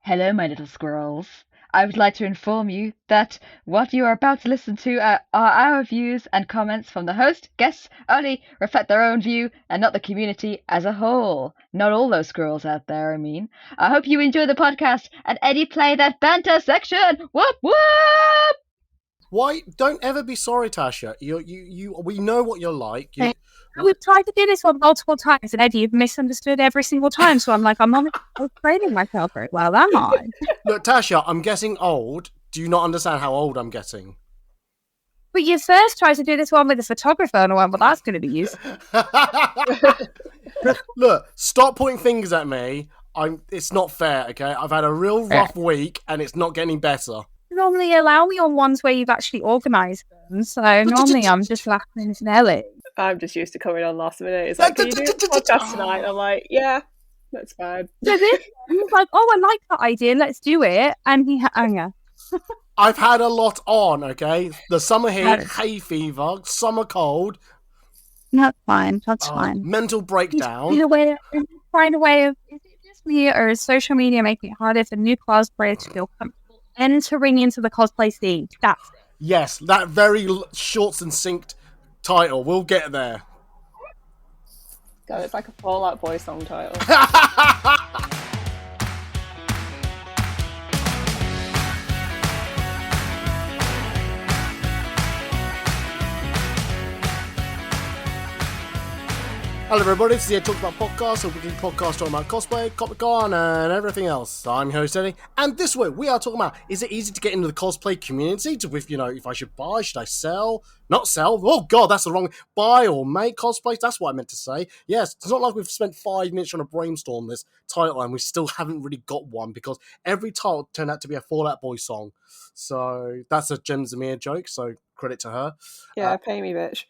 Hello, my little squirrels. I would like to inform you that what you are about to listen to are our views and comments from the host. Guests only reflect their own view and not the community as a whole. Not all those squirrels out there, I mean. I hope you enjoy the podcast and Eddie play that banter section. Whoop whoop! Why? Don't ever be sorry, Tasha. We know what you're like. We've tried to do this one multiple times, and Eddie, you've misunderstood every single time. So I'm like, I'm not explaining myself very well, am I? Look, Tasha, I'm getting old. Do you not understand how old I'm getting? But you first tried to do this one with a photographer, and I went, well, that's going to be useful. Look, stop pointing fingers at me. It's not fair, okay? I've had a real rough week, and it's not getting better. Normally allow me on ones where you've actually organised them. So normally I'm just laughing at Nelly. I'm just used to coming on last minute. It's like, can you do a podcast tonight? I'm like, yeah, that's fine. So this, he was like, oh, I like that idea. Let's do it. And he yeah. I've had a lot on, okay? The summer heat, hay fever, summer cold. That's fine. That's fine. Mental breakdown. Find a way of, is it just me or is social media making it harder for new cosplayers to feel comfortable entering into the cosplay scene? That's it. Yes, that very short and succinct title. We'll get there. God, it's like a Fall Out Boy song title. Hello everybody, this is the Talk About Podcast, a weekly podcast talking about cosplay, Comic-Con and everything else. I'm your host Eddie, and this week we are talking about, is it easy to get into the cosplay community? If I should buy, should I sell? Not sell, oh god, that's the wrong, buy or make cosplays, that's what I meant to say. Yes, it's not like we've spent 5 minutes trying to brainstorm this title and we still haven't really got one, because every title turned out to be a Fall Out Boy song. So that's a Jem Zamir joke, so credit to her. Yeah, pay me, bitch.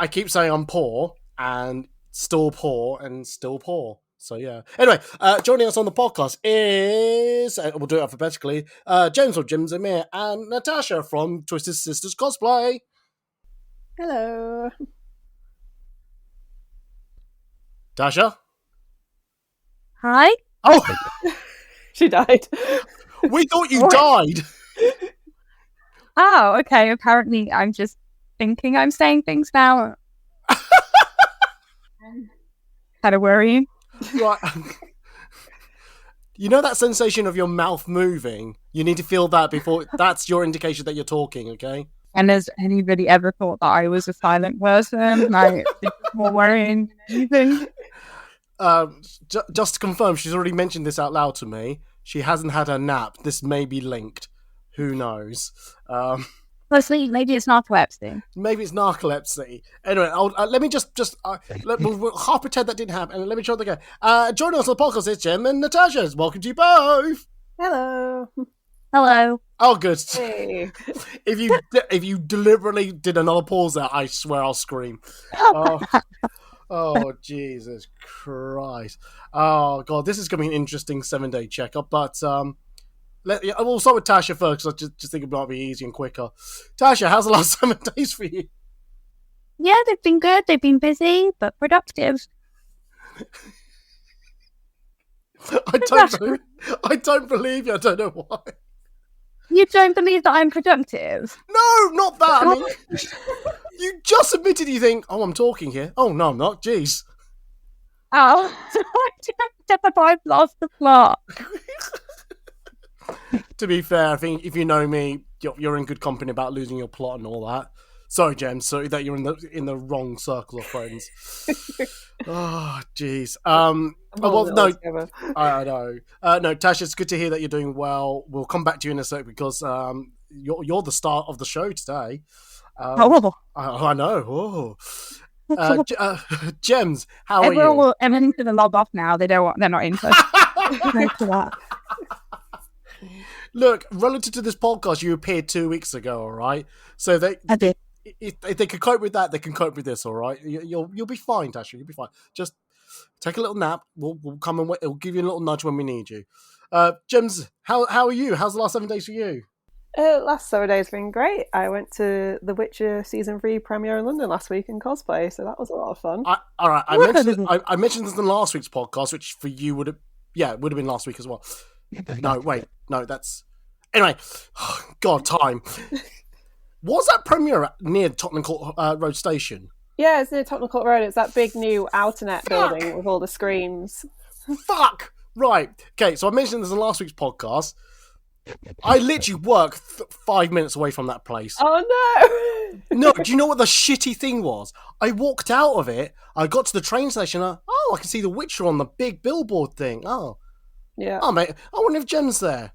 I keep saying I'm poor, and still poor, and still poor. So, yeah. Anyway, joining us on the podcast is, we'll do it alphabetically, James from Jem Zamir and Natasha from Twisted Sisters Cosplay. Hello. Tasha? Hi? Oh! She died. We thought you died! Oh, okay. Apparently I'm just thinking I'm saying things now. Kind of worrying. Right. You know that sensation of your mouth moving? You need to feel that before, that's your indication that you're talking, okay? And has anybody ever thought that I was a silent person? Like, it's more worrying than anything. Just to confirm, she's already mentioned this out loud to me. She hasn't had her nap. This may be linked. Who knows? Firstly, maybe it's narcolepsy. Maybe it's narcolepsy. Anyway, let me we'll half pretend that didn't happen, and let me try that again. Joining us on the podcast is Jem and Natasha. Welcome to you both. Hello. Hello. Oh, good. Hey. If you deliberately did another pause there, I swear I'll scream. Oh, Jesus Christ. Oh, God, this is going to be an interesting 7-day checkup, but we'll start with Tasha first, because I just think it might be easier and quicker. Tasha, how's the last 7 days for you? Yeah, they've been good. They've been busy, but productive. I don't believe you. I don't know why. You don't believe that I'm productive? No, not that. I mean, you just admitted you think, oh, I'm talking here. Oh, no, I'm not. Jeez. Oh, I've lost the plot. To be fair, I think if you know me, you're in good company about losing your plot and all that. Sorry, Jem, sorry that you're in the wrong circle of friends. Oh, jeez. Well, no, I know. No, Tasha, it's good to hear that you're doing well. We'll come back to you in a sec, because you're the star of the show today. I know. Gems, how are you? Everyone's going to log off now. They're not interested. Thanks for that. Look, relative to this podcast, you appeared 2 weeks ago, all right? So I did. If they can cope with that, they can cope with this, all right? You'll be fine, Tasha. You'll be fine. Just take a little nap. We'll come and we'll give you a little nudge when we need you. Gems, how are you? How's the last 7 days for you? Last 7 days have been great. I went to The Witcher Season 3 premiere in London last week in cosplay, so that was a lot of fun. All right, I mentioned this in last week's podcast, which for you would have Yeah, it would have been last week as well. No, wait. No, that's... Anyway, God, time. Was that premiere near Tottenham Court Road Station? Yeah, it's near Tottenham Court Road. It's that big new Outernet building with all the screens. Fuck! Right. Okay, so I mentioned this in last week's podcast. I literally work 5 minutes away from that place. Oh, no! No, do you know what the shitty thing was? I walked out of it, I got to the train station, I can see The Witcher on the big billboard thing. Yeah. Oh, mate, I wonder if Jen's there.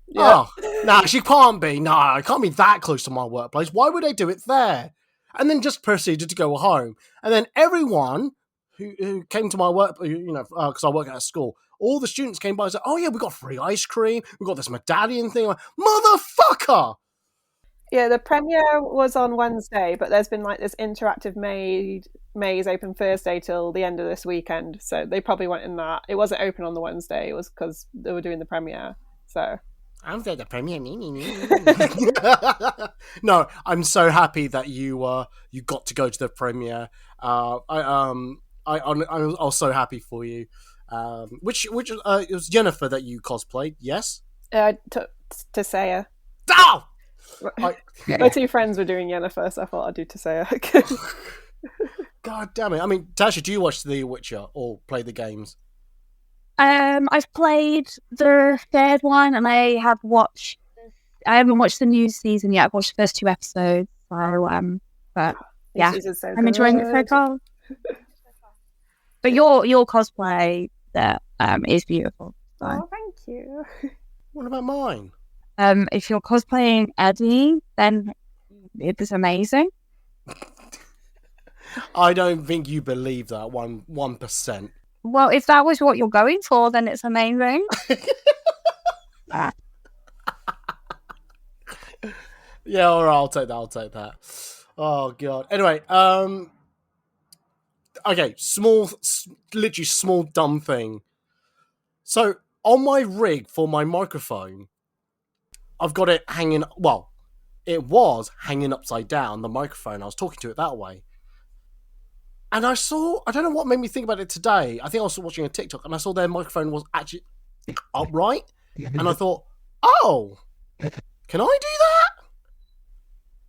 Yeah. Oh, nah, she can't be. Nah, I can't be that close to my workplace. Why would I do it there? And then just proceeded to go home. And then everyone who came to my work, because I work at a school, all the students came by and said, oh yeah, we got free ice cream, we got this medallion thing. I'm like, motherfucker! Yeah, the premiere was on Wednesday, but there's been like this interactive maze open Thursday till the end of this weekend. So they probably went in that. It wasn't open on the Wednesday. It was because they were doing the premiere. So I'm there the premiere. No, I'm so happy that you got to go to the premiere. I'm so happy for you. Which it was Jennifer that you cosplayed, yes? Tasea. Oh! My two friends were doing Yennefer, so I thought I'd do Tasea. God damn it. I mean, Tasha, do you watch The Witcher or play the games? I've played the third one, and I haven't watched the new season yet. I've watched the first 2 episodes. So, but yeah, So I'm enjoying it so far. But your cosplay there is beautiful. So. Oh, thank you. What about mine? If you're cosplaying Eddie, then it is amazing. I don't think you believe that 1%. Well, if that was what you're going for, then it's amazing. Yeah, all right, I'll take that. Oh god. Anyway, okay, literally small dumb thing. So on my rig for my microphone, I've got it hanging. Well, it was hanging upside down. The microphone. I was talking to it that way. And I don't know what made me think about it today. I think I was watching a TikTok and I saw their microphone was actually upright. And I thought, oh, can I do that?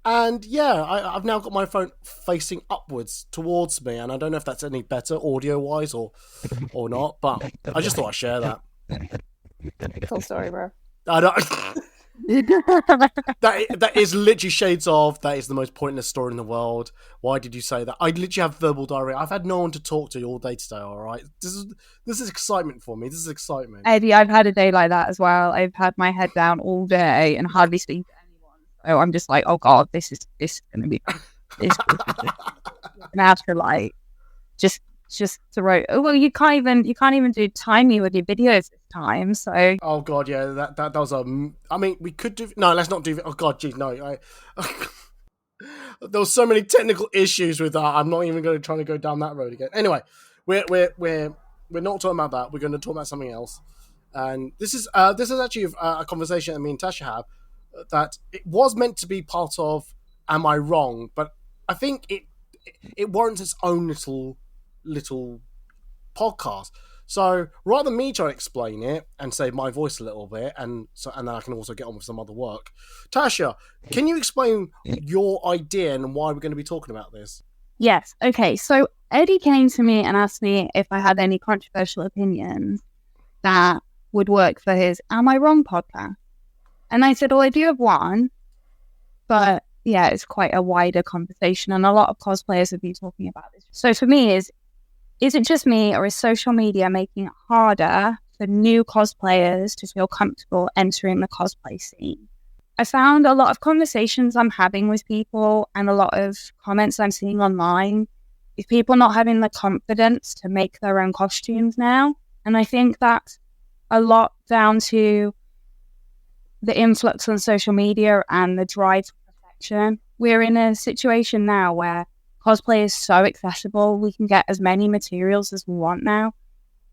And yeah, I've now got my phone facing upwards towards me. And I don't know if that's any better audio-wise or not. But I just thought I'd share that. Cool story, bro. I don't... that is literally shades of that is the most pointless story in the world. Why did you say that? I literally have verbal diarrhea. I've had no one to talk to all day today. All right, this is excitement for me. This is excitement. Eddie, I've had a day like that as well. I've had my head down all day and hardly speak to anyone. So I'm just like, oh god, this is gonna be this. And I have to like just throw. Oh well, you can't even do timey with your videos this time. So oh god, yeah, that was I mean, we could do. No, let's not do. Oh god, geez, no. There was so many technical issues with that. I'm not even going to try to go down that road again. Anyway, we're not talking about that. We're going to talk about something else. And this is actually a conversation that me and Tasha have. That it was meant to be part of Am I Wrong? But I think it warrants its own little podcast. So rather than me try to explain it and save my voice a little bit, and then I can also get on with some other work. Tasha, can you explain your idea and why we're going to be talking about this? Yes. Okay. So Eddie came to me and asked me if I had any controversial opinions that would work for his Am I Wrong podcast. And I said, well, I do have one, but yeah, it's quite a wider conversation and a lot of cosplayers have been talking about this. So for me is it just me or is social media making it harder for new cosplayers to feel comfortable entering the cosplay scene? I found a lot of conversations I'm having with people and a lot of comments I'm seeing online is people not having the confidence to make their own costumes now. And I think that's a lot down to the influx on social media and the drive for perfection. We're in a situation now where cosplay is so accessible. We can get as many materials as we want now,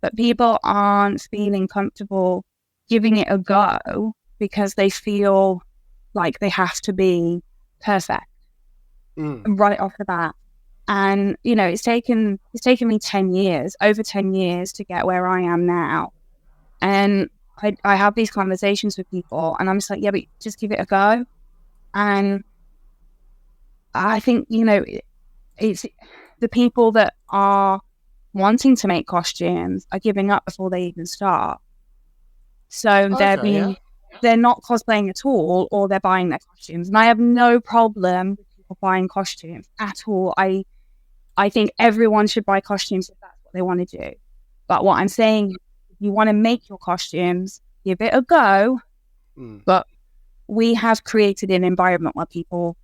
but people aren't feeling comfortable giving it a go because they feel like they have to be perfect right off the bat. And, it's taken me over 10 years to get where I am now. And I have these conversations with people, and I'm just like, yeah, but just give it a go. And I think, it's the people that are wanting to make costumes are giving up before they even start. So they're not cosplaying at all, or they're buying their costumes. And I have no problem with people buying costumes at all. I think everyone should buy costumes if that's what they want to do. But what I'm saying, if you want to make your costumes, give it a go. But we have created an environment where people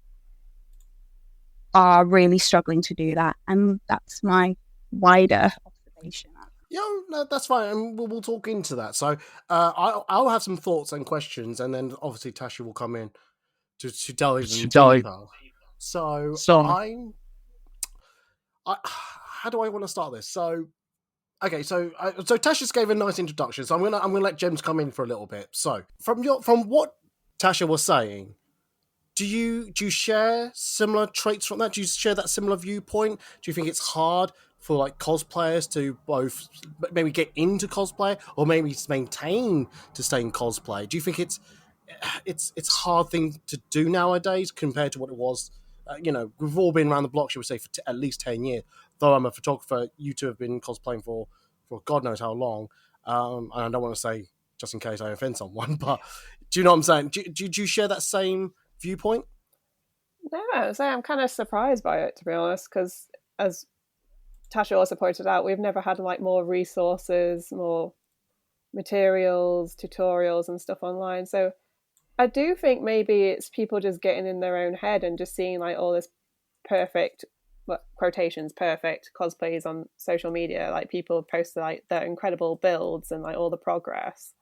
are really struggling to do that. And that's my wider observation. Yeah, no, that's fine, and we'll talk into that. So I'll have some thoughts and questions, and then obviously Tasha will come in to delve even deeper. So how do I want to start this? So okay, so Tasha's gave a nice introduction, so I'm gonna let James come in for a little bit. So from what Tasha was saying, do you share similar traits from that? Do you share that similar viewpoint? Do you think it's hard for like cosplayers to both maybe get into cosplay or maybe maintain to stay in cosplay? Do you think it's hard thing to do nowadays compared to what it was? We've all been around the block, should we say, for at least 10 years. Though I'm a photographer, you two have been cosplaying for God knows how long. And I don't want to say, just in case I offend someone, but do you know what I'm saying? Do you share that same viewpoint? No, so I'm kind of surprised by it, to be honest, because as Tasha also pointed out, we've never had like more resources, more materials, tutorials and stuff online. So I do think maybe it's people just getting in their own head and just seeing like all this perfect, quotations, perfect cosplays on social media. Like people post like their incredible builds and like all the progress,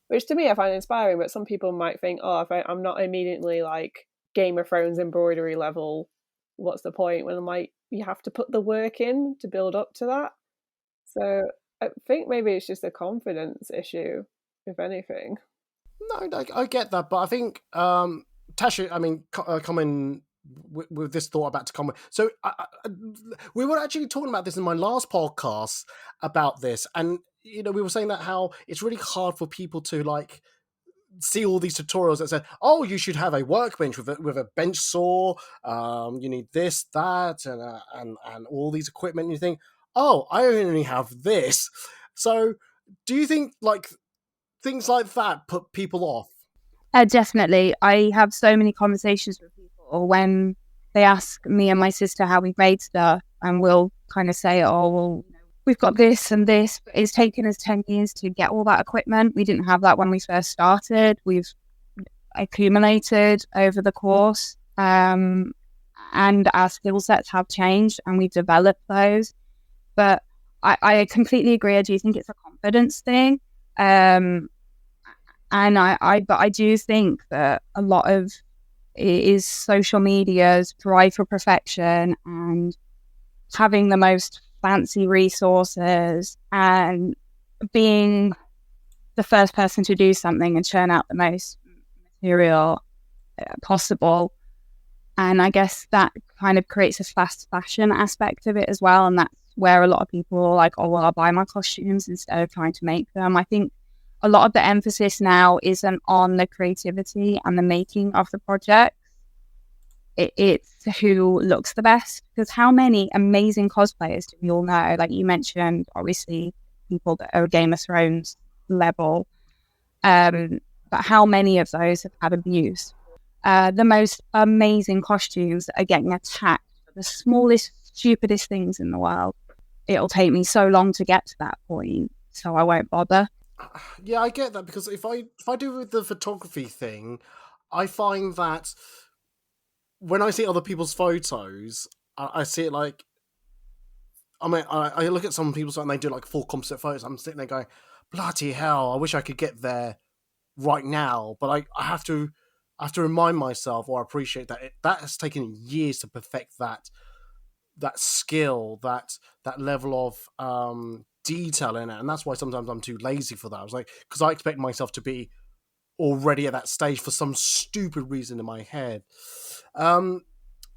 which to me I find inspiring. But some people might think, oh, if I'm not immediately like Game of Thrones embroidery level, what's the point? When I'm like, you have to put the work in to build up to that. So I think maybe it's just a confidence issue, if anything. No, I get that, but I think Tasha, I mean, coming with this thought about to come. So we were actually talking about this in my last podcast about this, and we were saying that how it's really hard for people to like see all these tutorials that said, "Oh, you should have a workbench with a bench saw. You need this, that, and all these equipment." And you think, "Oh, I only have this." So, do you think like things like that put people off? Definitely. I have so many conversations with people when they ask me and my sister how we've made stuff, and we'll kind of say, "Oh, well, we've got this and this." But it's taken us 10 years to get all that equipment. We didn't have that when we first started. We've accumulated over the course, and our skill sets have changed, and we've developed those. But I completely agree. I do think it's a confidence thing. And I do think that a lot of it is social media's drive for perfection and having the most fancy resources and being the first person to do something and churn out the most material possible. And I guess that kind of creates a fast fashion aspect of it as well. And that's where a lot of people are like, oh, well, I'll buy my costumes instead of trying to make them. I think a lot of the emphasis now isn't on the creativity and the making of the project. It's who looks the best. Because how many amazing cosplayers do we all know? Like you mentioned, obviously, people that are Game of Thrones level. But how many of those have had abuse? The most amazing costumes that are getting attacked for the smallest, stupidest things in the world. It'll take me so long to get to that point, so I won't bother. Yeah, I get that, because if I do with the photography thing, I find that when I see other people's photos, I see it like, I mean, I look at some people's and they do like full composite photos. I'm sitting there going, bloody hell, I wish I could get there right now. But I have to remind myself or appreciate that that has taken years to perfect that skill, that level of detail in it. And that's why sometimes I'm too lazy for that. I was like, because I expect myself to be already at that stage for some stupid reason in my head. All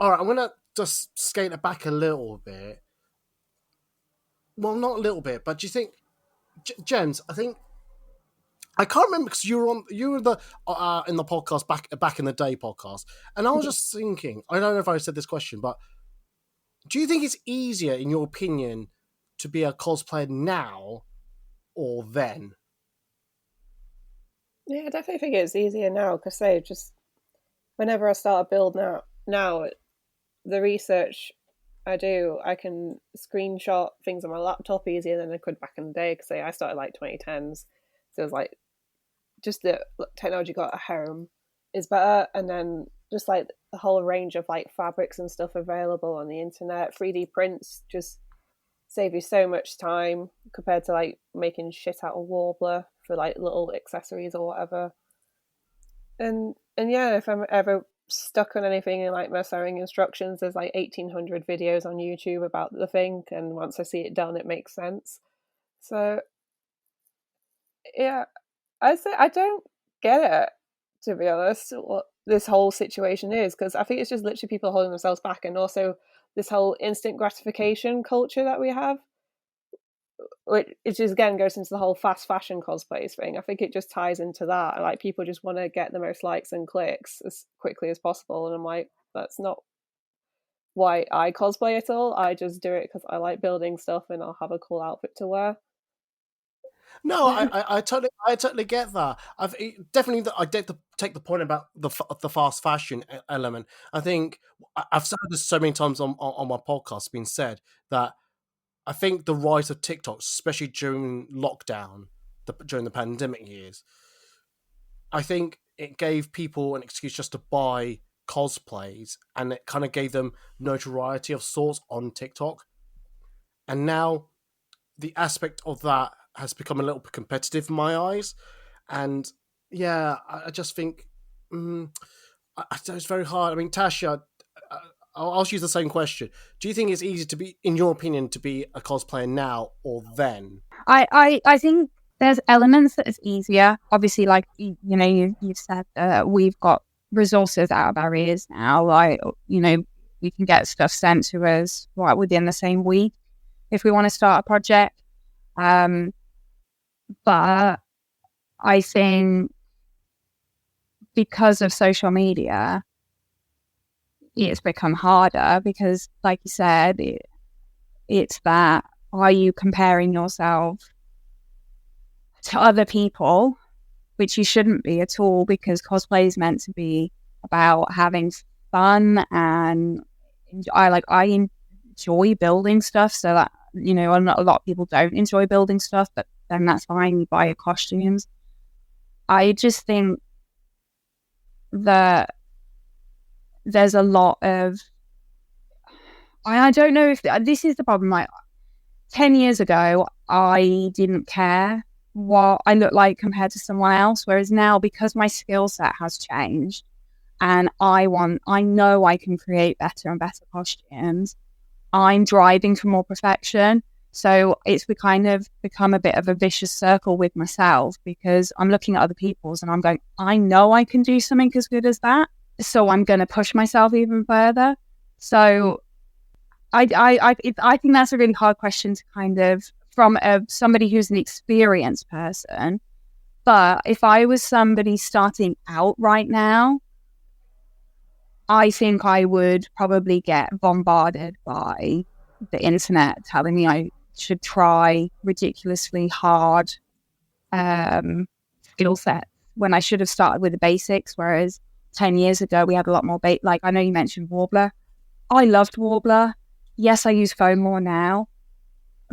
right, I'm gonna just skate it back a little bit. Well, not a little bit, but do you think, James? I think I can't remember because you were the in the podcast back in the day podcast, and I was just thinking. I don't know if I said this question, but do you think it's easier, in your opinion, to be a cosplayer now or then? Yeah, I definitely think it's easier now because say just whenever I start a build now the research I do, I can screenshot things on my laptop easier than I could back in the day. Because say I started like 2010s, so it was like just the technology got at home is better, and then just like the whole range of like fabrics and stuff available on the internet. 3D prints just save you so much time compared to like making shit out of Warbler for like little accessories or whatever. And yeah, if I'm ever stuck on anything in like my sewing instructions, there's like 1800 videos on YouTube about the thing, and once I see it done, it makes sense. So yeah, I say I don't get it, to be honest, what this whole situation is, because I think it's just literally people holding themselves back, and also this whole instant gratification culture that we have, which it just again goes into the whole fast fashion cosplays thing. I think it just ties into that. Like people just want to get the most likes and clicks as quickly as possible, and I'm like, that's not why I cosplay at all. I just do it because I like building stuff and I'll have a cool outfit to wear. No, I totally get that. Definitely I take the point about the fast fashion element. I think I've said this so many times on my podcast. It's been said that I think the rise of TikTok, especially during lockdown, during the pandemic years, I think it gave people an excuse just to buy cosplays, and it kind of gave them notoriety of sorts on TikTok. And now the aspect of that has become a little bit competitive in my eyes. And yeah, I just think it's very hard. I mean, Tasha, I'll ask you the same question. Do you think it's easy to be, in your opinion, to be a cosplayer now or then? I think there's elements that is easier. Obviously, like you've said, we've got resources out of our ears now. Like we can get stuff sent to us right within the same week if we want to start a project. But I think because of social media, it's become harder because, like you said, it's that, are you comparing yourself to other people, which you shouldn't be at all, because cosplay is meant to be about having fun, and I enjoy building stuff, so that a lot of people don't enjoy building stuff, but then that's fine, you buy your costumes. I just think that there's a lot of I don't know if this is the problem. Like 10 years ago, I didn't care what I look like compared to someone else. Whereas now, because my skill set has changed and I know I can create better and better costumes, I'm driving for more perfection. So it's kind of become a bit of a vicious circle with myself, because I'm looking at other people's and I'm going, I know I can do something as good as that. So I'm going to push myself even further. So I think that's a really hard question to kind of, from somebody who's an experienced person. But if I was somebody starting out right now, I think I would probably get bombarded by the internet telling me I should try ridiculously hard skill sets when I should have started with the basics. Whereas 10 years ago, we had a lot more like I know you mentioned Warbler. I loved Warbler. Yes, I use foam more now,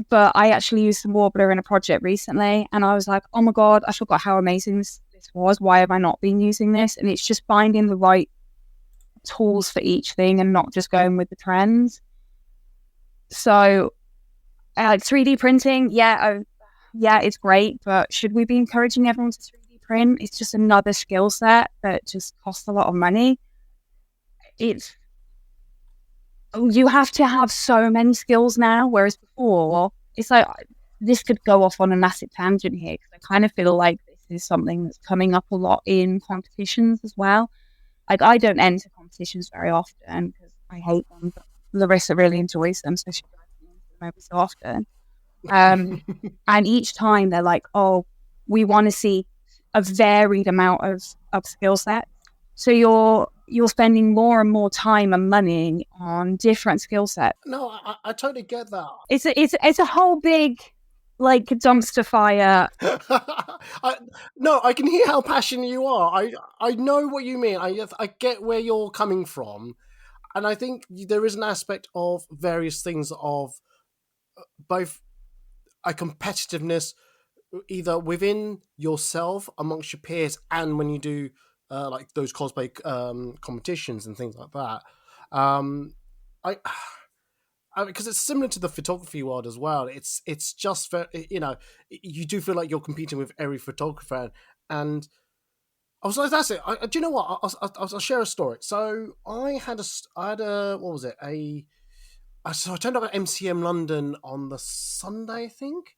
but I actually used some Warbler in a project recently, and I was like, oh my God, I forgot how amazing this was. Why have I not been using this? And it's just finding the right tools for each thing and not just going with the trends. So 3D printing, yeah, it's great, but should we be encouraging everyone to 3D print? It's just another skill set that just costs a lot of money. You have to have so many skills now, whereas before, it's like, this could go off on a massive tangent here, because I kind of feel like this is something that's coming up a lot in competitions as well. Like, I don't enter competitions very often because I hate them, but Larissa really enjoys them, so she drives me into them every so often. And each time they're like, oh, we want to see a varied amount of skill sets. So you're spending more and more time and money on different skill sets. No, I totally get that. It's a whole big like dumpster fire. I can hear how passionate you are. I know what you mean. I get where you're coming from, and I think there is an aspect of various things of both a competitiveness either within yourself amongst your peers and when you do like those cosplay competitions and things like that. I because it's similar to the photography world as well. It's just you do feel like you're competing with every photographer, and I was like, that's it. Do you know what? I'll share a story. So I had a what was it? So I turned up at MCM London on the Sunday, I think.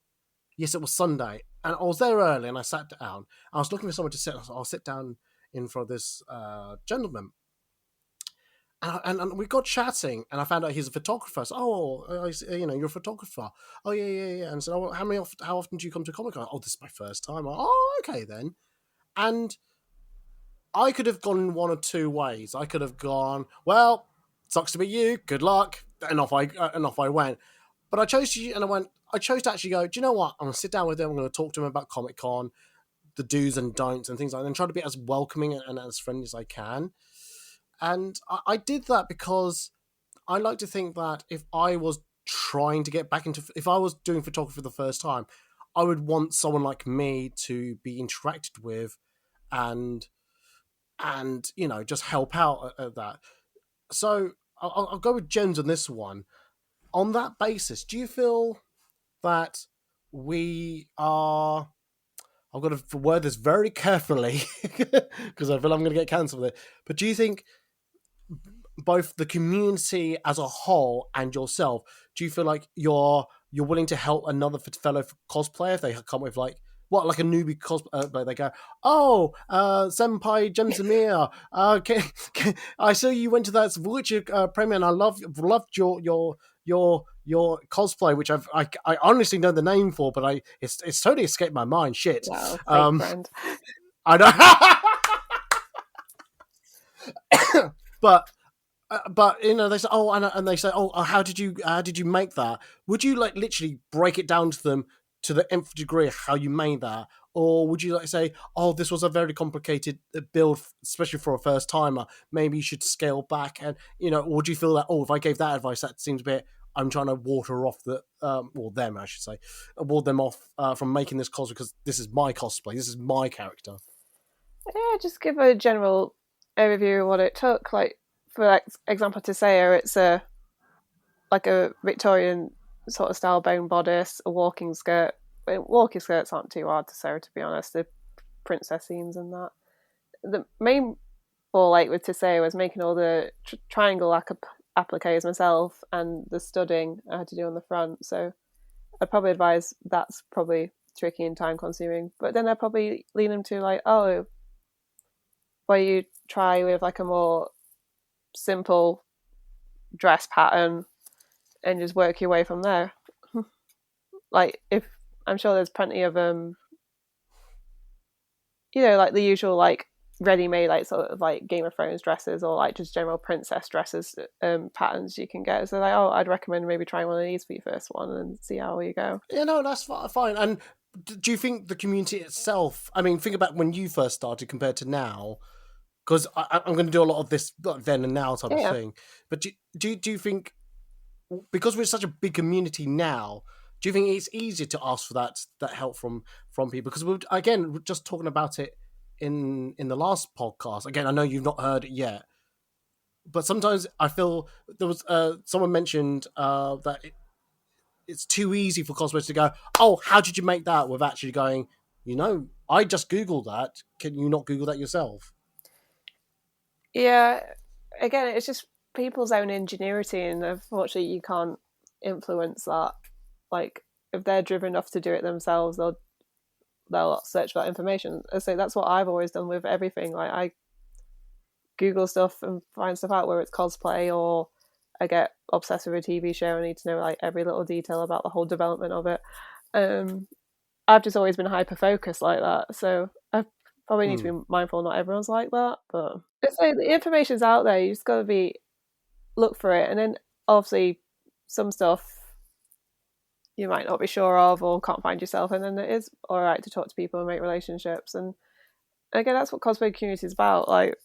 Yes, it was Sunday, and I was there early, and I sat down. I was looking for someone to sit. I'll sit down in front of this gentleman, and we got chatting, and I found out he's a photographer. So, you're a photographer. Oh, yeah. And so, how often do you come to Comic Con? Oh, this is my first time. Oh, okay then. And I could have gone in one or two ways. I could have gone, well, sucks to be you. Good luck, and off I went. But I chose to actually go, do you know what? I'm going to sit down with him. I'm going to talk to him about Comic Con, the do's and don'ts and things like that, and try to be as welcoming and as friendly as I can. And I did that because I like to think that if I was trying to get back if I was doing photography for the first time, I would want someone like me to be interacted with and just help out at that. So I'll go with Jens on this one. On that basis, do you feel that we are... I've got to word this very carefully because I feel I'm going to get cancelled with it. But do you think both the community as a whole and yourself, do you feel like you're willing to help another fellow cosplayer if they come with like a newbie cosplayer? They go, oh, Senpai Jemsamir, I saw you went to that Witcher premiere and I loved your cosplay, which I honestly know the name for, but it's totally escaped my mind. Shit. Wow, friend. I know. But they say, oh, and they say, oh, how did you make that? Would you like literally break it down to them to the nth degree of how you made that, or would you like say, oh, this was a very complicated build, especially for a first timer? Maybe you should scale back, and or would you feel that, oh, if I gave that advice, that seems a bit, I'm trying to water off them, I should say, ward them off from making this cosplay because this is my cosplay, this is my character. Yeah, just give a general overview of what it took. Like, for example, to Saya, it's a Victorian sort of style bone bodice, a walking skirt. Walking skirts aren't too hard to sew, to be honest. The princess seams and that. The main ball with Tiseo was making all the triangle appliques myself, and the studding I had to do on the front. So I'd probably advise that's probably tricky and time consuming. But then I'd probably lean them to where you try with a more simple dress pattern and just work your way from there. If I'm sure there's plenty of the usual ready-made sort of Game of Thrones dresses or just general princess dresses patterns you can get. So I'd recommend maybe trying one of these for your first one and see how you go. Yeah, no, that's fine. And do you think the community itself, I mean, think about when you first started compared to now, because I'm going to do a lot of this then and now type of thing. But do you think, because we're such a big community now, do you think it's easier to ask for that help from people? Because we're just talking about it in the last podcast. Again, I know you've not heard it yet, but sometimes I feel there was someone mentioned that it's too easy for cosplayers to go, oh, how did you make that? With actually going, I just Googled that. Can you not Google that yourself? Yeah, again, it's just people's own ingenuity, and unfortunately you can't influence that. If they're driven enough to do it themselves, they'll search for that information. So that's what I've always done with everything. I Google stuff and find stuff out, whether it's cosplay or I get obsessed with a TV show. I need to know every little detail about the whole development of it. I've just always been hyper focused like that. So I've Probably need to be mindful. Not everyone's like that, but it's like the information's out there. You just got to look for it, and then obviously some stuff you might not be sure of or can't find yourself, and then it is all right to talk to people and make relationships. And again, that's what cosplay community is about. Like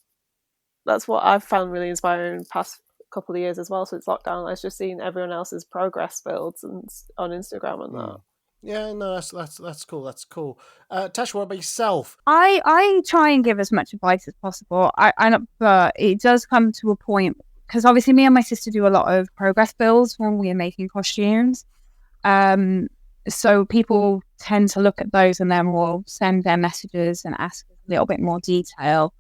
that's what I've found really inspiring in the past couple of years as well. Since lockdown, I've just seen everyone else's progress builds and on Instagram and that. Yeah, no, that's cool. That's cool. Tash, what about yourself? I try and give as much advice as possible. But it does come to a point because obviously me and my sister do a lot of progress builds when we are making costumes. So people tend to look at those and then will send their messages and ask a little bit more detail.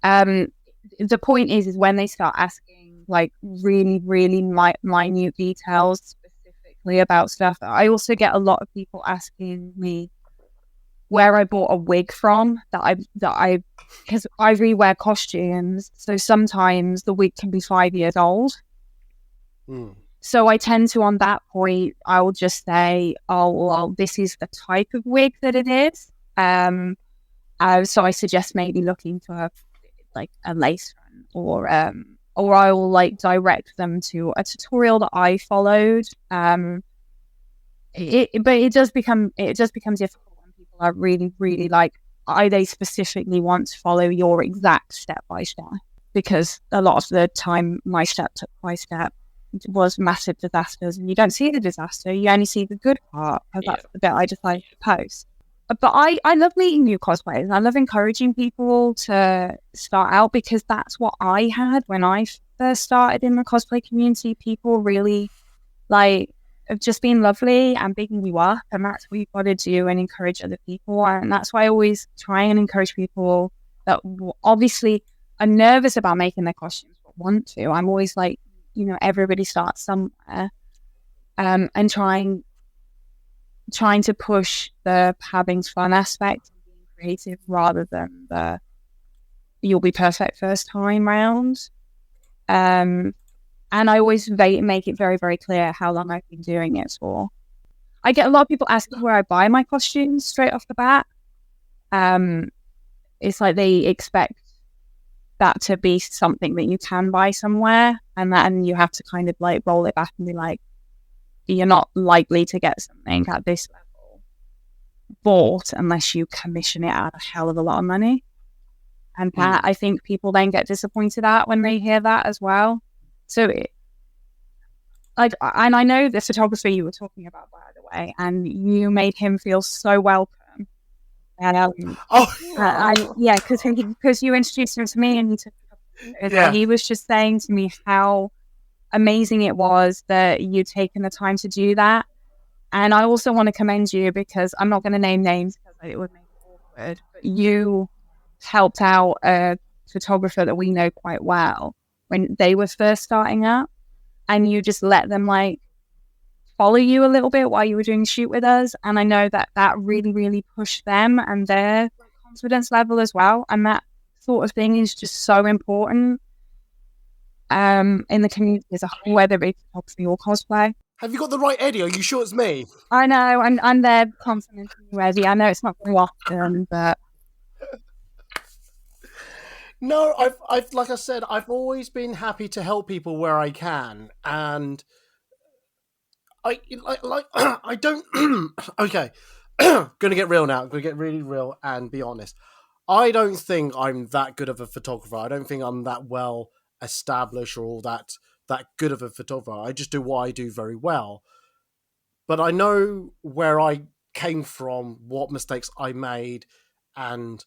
The point is when they start asking like really, really minute details about stuff. I also get a lot of people asking me where I bought a wig from because I rewear costumes, so sometimes the wig can be 5 years old. So I tend to, on that point, I will just say, oh well, this is the type of wig that it is. So I suggest maybe looking for like a lace front, or I will like direct them to a tutorial that I followed. But it does become difficult when people are really, really like, they specifically want to follow your exact step by step, because a lot of the time my step by step was massive disasters, and you don't see the disaster, you only see the good part, because that's the bit I decided to post. But I love meeting new cosplayers. I love encouraging people to start out, because that's what I had when I first started in the cosplay community. People really like have just been lovely and bigging you up, and that's what you've got to do, and encourage other people. And that's why I always try and encourage people that obviously are nervous about making their costumes but want to. I'm always like, everybody starts somewhere, and trying to push the having fun aspect and being creative rather than the you'll be perfect first time round. And I always make it very, very clear how long I've been doing it for. I get a lot of people asking where I buy my costumes straight off the bat. It's like they expect that to be something that you can buy somewhere, and then you have to kind of like roll it back and be like, you're not likely to get something at this level bought unless you commission it at a hell of a lot of money. And that I think people then get disappointed at when they hear that as well. So and I know the photographer you were talking about, by the way, and you made him feel so welcome. Because you introduced him to me, and he took and he was just saying to me how amazing it was that you'd taken the time to do that. And I also want to commend you, because I'm not going to name names because it would make it awkward, but you helped out a photographer that we know quite well when they were first starting up, and you just let them like follow you a little bit while you were doing a shoot with us. And I know that really, really pushed them and their confidence level as well. And that sort of thing is just so important in the community as a whole, whether it's photography or cosplay. Have you got the right Eddie? Are you sure it's me? I know, and they're complimenting you, Eddie. I know it's not very often, but no, I've like I said, I've always been happy to help people where I can, and I don't. Okay, gonna get real now. Gonna get really real and be honest. I don't think I'm that good of a photographer. I don't think I'm that well established or that good of a photographer. I just do what I do very well. But I know where I came from, what mistakes I made, and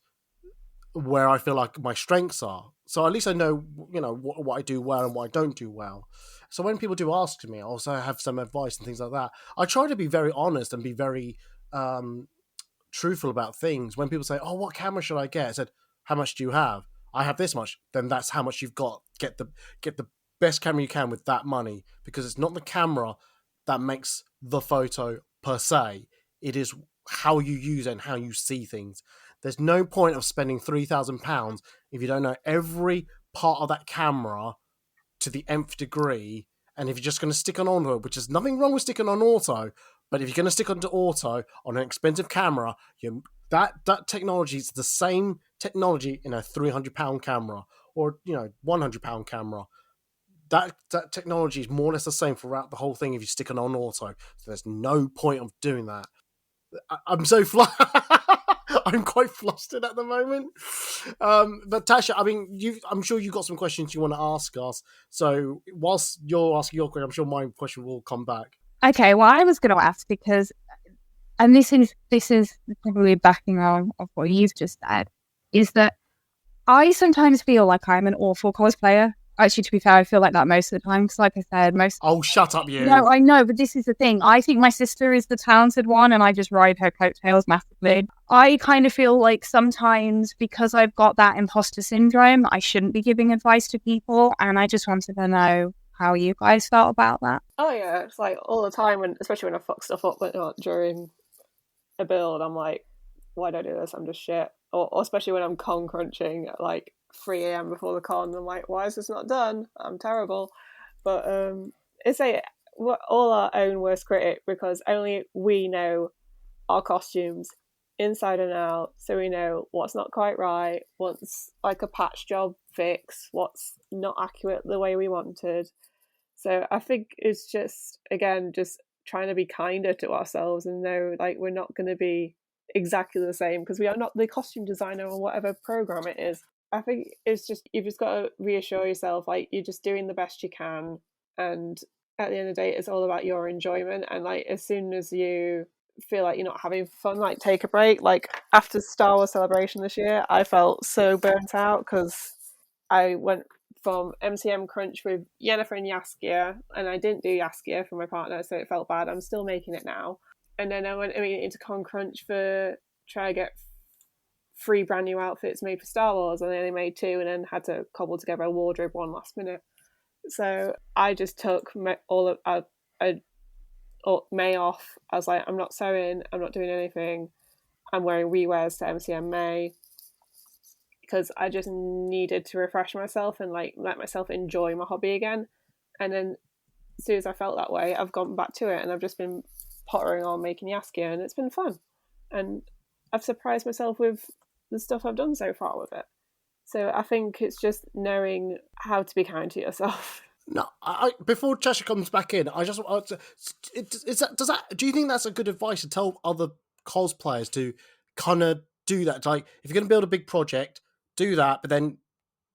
where I feel like my strengths are. So at least I know, what I do well and what I don't do well. So when people do ask me, I also have some advice and things like that. I try to be very honest and be very truthful about things. When people say, "Oh, what camera should I get?" I said, "How much do you have?" "I have this much." Then that's how much you've got. Get the best camera you can with that money, because it's not the camera that makes the photo per se. It is how you use it and how you see things. There's no point of spending £3,000 if you don't know every part of that camera to the nth degree. And if you're just going to stick on auto, which is nothing wrong with sticking on auto, but if you're going to stick onto auto on an expensive camera, that technology is the same technology in a £300 camera or £100 camera. That technology is more or less the same throughout the whole thing if you stick it on auto. So there's no point of doing that. I'm so I'm quite flustered at the moment. But Tasha, I mean, I'm sure you've got some questions you want to ask us. So whilst you're asking your question, I'm sure my question will come back. Okay, well, I was going to ask because, and this is probably backing on of what you've just said, is that I sometimes feel like I'm an awful cosplayer. Actually, to be fair, I feel like that most of the time because, like I said, Oh, shut up, you! No, I know, but this is the thing. I think my sister is the talented one, and I just ride her coattails massively. I kind of feel like sometimes because I've got that imposter syndrome, I shouldn't be giving advice to people, and I just wanted to know how you guys felt about that. Oh yeah, it's like all the time, especially when I fuck stuff up during a build, I'm like, why don't I do this? I'm just shit. Or especially when I'm con crunching at like 3 a.m. before the con, I'm like, why is this not done? I'm terrible. But it's we're all our own worst critic because only we know our costumes inside and out, so we know what's not quite right, what's like a patch job fix, what's not accurate the way we wanted. So I think it's just, again, just trying to be kinder to ourselves and know like we're not going to be exactly the same because we are not the costume designer or whatever program it is. I think it's just, you've just got to reassure yourself like you're just doing the best you can, and at the end of the day it's all about your enjoyment. And like as soon as you feel like you're not having fun, like take a break. Like after Star Wars Celebration this year, I felt so burnt out because I went from MCM Crunch with Yennefer and Yaskia, and I didn't do Yaskia for my partner, so it felt bad. I'm still making it now. And then I went into Con Crunch for try to get 3 brand new outfits made for Star Wars, and I only made 2, and then had to cobble together a wardrobe one last minute. So I just took all of May off. I was like, I'm not sewing, I'm not doing anything. I'm wearing rewears to MCM May because I just needed to refresh myself and like let myself enjoy my hobby again. And then as soon as I felt that way, I've gone back to it, and I've just been pottering on making Yaskia, and it's been fun. And I've surprised myself with the stuff I've done so far with it. So I think it's just knowing how to be kind to yourself. No, before Cheshire comes back in, I just want to, do you think that's a good advice to tell other cosplayers to kind of do that? Like, if you're going to build a big project, do that, but then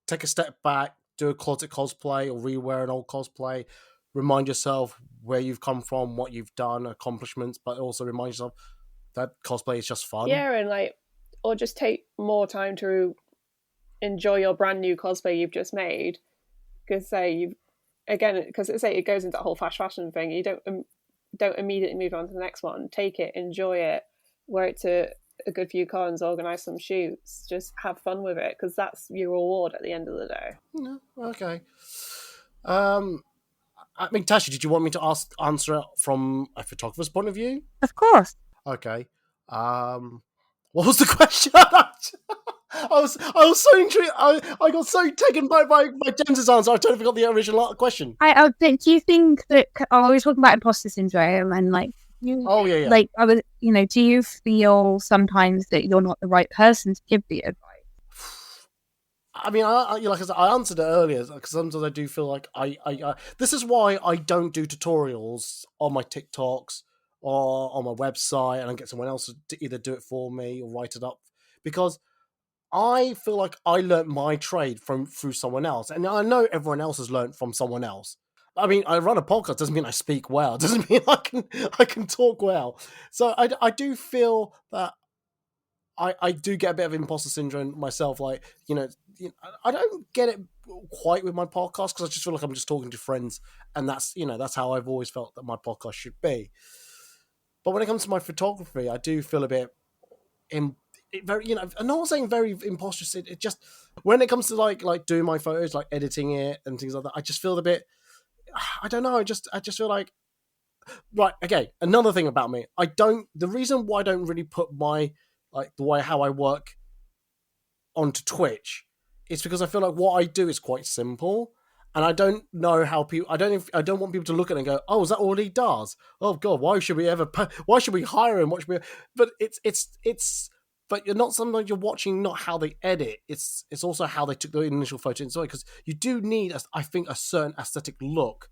take a step back, do a closet cosplay or rewear an old cosplay, remind yourself where you've come from, what you've done, accomplishments, but also remind yourself that cosplay is just fun. Yeah, and like, or just take more time to enjoy your brand new cosplay you've just made. Because it goes into that whole fast fashion thing. You don't immediately move on to the next one. Take it, enjoy it, wear it to a good few cons, organise some shoots, just have fun with it, because that's your reward at the end of the day. Yeah, okay. I mean, Tasha, did you want me to answer it from a photographer's point of view? Of course. Okay. What was the question? I was so intrigued. I got so taken by James's answer. I totally forgot the original question. Do you think that I was talking about imposter syndrome and like? Oh yeah. Like I was, do you feel sometimes that you're not the right person to give the advice? I mean, like I said, I answered it earlier because sometimes I do feel like I this is why I don't do tutorials on my TikToks or on my website, and I get someone else to either do it for me or write it up, because I feel like I learnt my trade through someone else, and I know everyone else has learnt from someone else. I mean, I run a podcast doesn't mean I speak well. It doesn't mean I can talk well. So I do feel that I do get a bit of imposter syndrome myself. Like, I don't get it quite with my podcast because I just feel like I'm just talking to friends, and that's how I've always felt that my podcast should be. But when it comes to my photography, I do feel a bit very, I'm not saying very imposter. It just, when it comes to like doing my photos, like editing it and things like that, I just feel a bit, I don't know. I just feel like, right. Okay. Another thing about me, the reason why I don't really put my, like the way how I work onto Twitch, is because I feel like what I do is quite simple. And I don't know how people. I don't want people to look at it and go, "Oh, is that all he does? Oh God, why should we hire him? But it's but you're not sometimes you're watching not how they edit. It's also how they took the initial photo and so because you do need, I think, a certain aesthetic look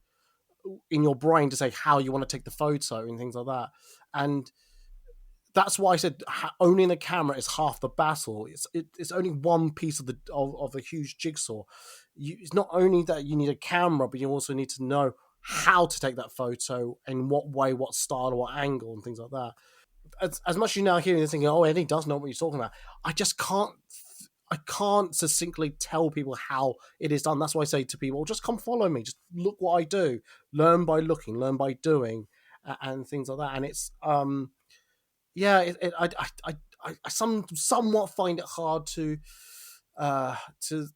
in your brain to say how you want to take the photo and things like that. And that's why I said owning the camera is half the battle. It's only one piece of the huge jigsaw. It's not only that you need a camera, but you also need to know how to take that photo, in what way, what style, what angle, and things like that. As much as you're now hearing this thinking, oh, Eddie does know what you're talking about, I just can't. I can't succinctly tell people how it is done. That's why I say to people, just come follow me. Just look what I do. Learn by looking. Learn by doing, and things like that. And it's yeah, I somewhat find it hard to to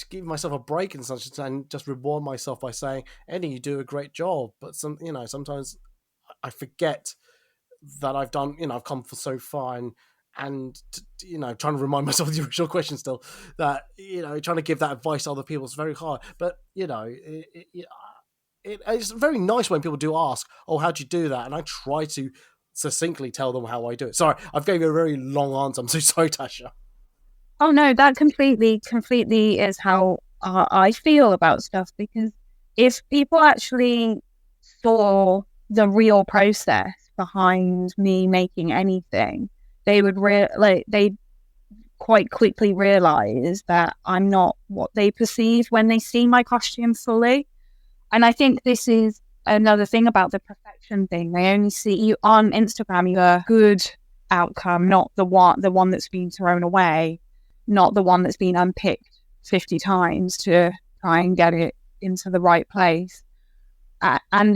give myself a break and such, and just reward myself by saying, Eddie, you do a great job. But sometimes I forget that I've done, I've come for so far, and trying to remind myself of the original question still, that trying to give that advice to other people is very hard. But it's very nice when people do ask, oh, how'd you do that? And I try to succinctly tell them how I do it. Sorry, I've gave you a very long answer. I'm so sorry, Tasha. Oh no, that completely is how I feel about stuff, because if people actually saw the real process behind me making anything, they would they'd quite quickly realize that I'm not what they perceive when they see my costume fully. And I think this is another thing about the perfection thing. They only see you on Instagram, you a good outcome, not the one that's been thrown away, not the one that's been unpicked 50 times to try and get it into the right place. And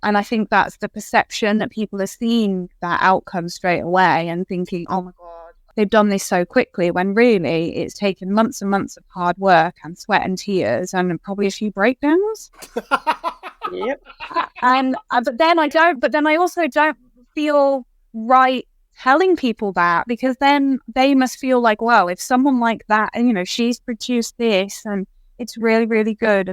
I think that's the perception, that people are seeing that outcome straight away and thinking, oh my God, they've done this so quickly, when really it's taken months and months of hard work and sweat and tears and probably a few breakdowns. Yep. But then I also don't feel right telling people that, because then they must feel like, well, if someone like that, and she's produced this and it's really, really good,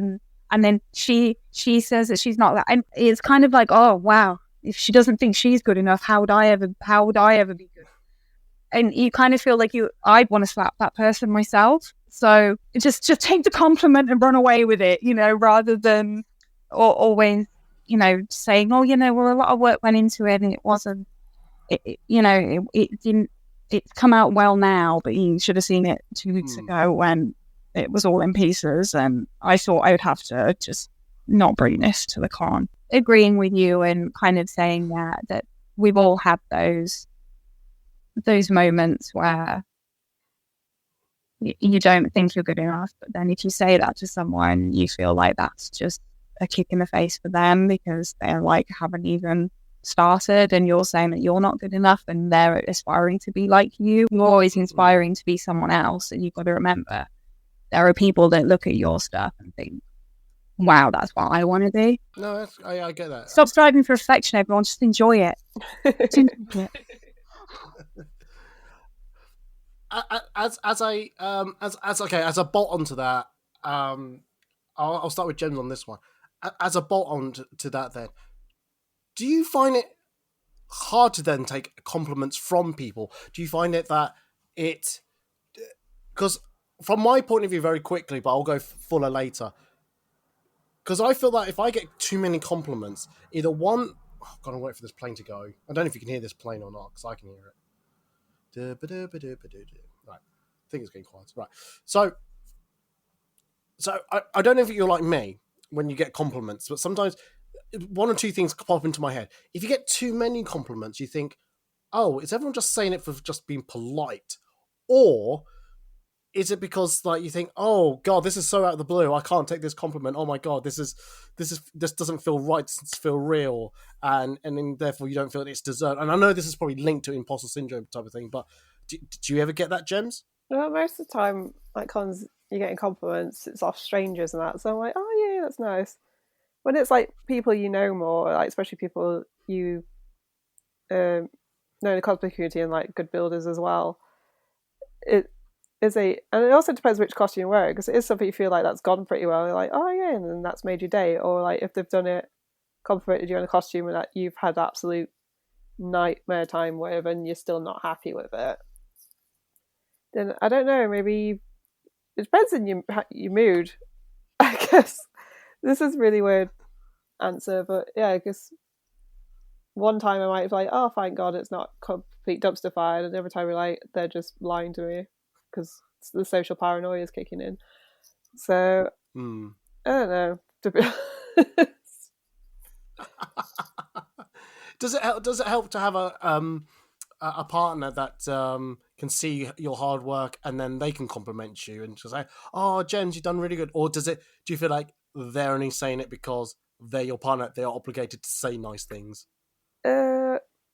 and then she says that she's not that, and it's kind of like, oh wow, if she doesn't think she's good enough, how would I ever be good? And you kind of feel like I'd want to slap that person myself. So just take the compliment and run away with it, rather than always, saying, oh, well, a lot of work went into it and it wasn't, it's come out well now, but you should have seen it 2 weeks ago when it was all in pieces. And I thought I would have to just not bring this to the con. Agreeing with you and kind of saying that we've all had those moments where you don't think you're good enough, but then if you say that to someone, you feel like that's just a kick in the face for them, because they're like, haven't even started, and you're saying that you're not good enough, and they're aspiring to be like you. You're always inspiring to be someone else, and you've got to remember there are people that look at your stuff and think, wow, that's what I want to do. No, I get that. Stop striving for perfection, everyone. Just enjoy it. As a bolt onto that, I'll start with James on this one. As a bolt on to that, then, do you find it hard to then take compliments from people? Do you find it that because from my point of view, very quickly, but I'll go fuller later, because I feel that if I get too many compliments, either one, I've got to wait for this plane to go. I don't know if you can hear this plane or not, because I can hear it. Right, I think it's getting quiet. Right, so I don't know if you're like me when you get compliments, but sometimes one or two things pop into my head. If you get too many compliments, you think, oh, is everyone just saying it for just being polite? Or is it because like you think, oh God, this is so out of the blue, I can't take this compliment. Oh my God, this doesn't feel right, doesn't feel real, and then therefore you don't feel it's deserved. And I know this is probably linked to imposter syndrome type of thing, but did you ever get that, Gems? Well, most of the time, like cons, you're getting compliments, it's off strangers and that. So I'm like, oh yeah, that's nice. When it's like people you know more, like especially people you know in the cosplay community and like good builders as well, and it also depends which costume you're wearing, because it is something you feel like that's gone pretty well. You're like, oh yeah, and then that's made your day. Or like if they've done it, complimented you on a costume and that you've had absolute nightmare time with and you're still not happy with it, then I don't know, maybe it depends on your mood. I guess this is a really weird answer, but yeah, I guess one time I might be like, oh, thank God it's not complete dumpster fire, and every time we're like, they're just lying to me because the social paranoia is kicking in. So I don't know. Does it help to have a partner that can see your hard work and then they can compliment you and just say, "Oh, Jen, you've done really good," or do you feel like they're only saying it because they're your partner, they are obligated to say nice things?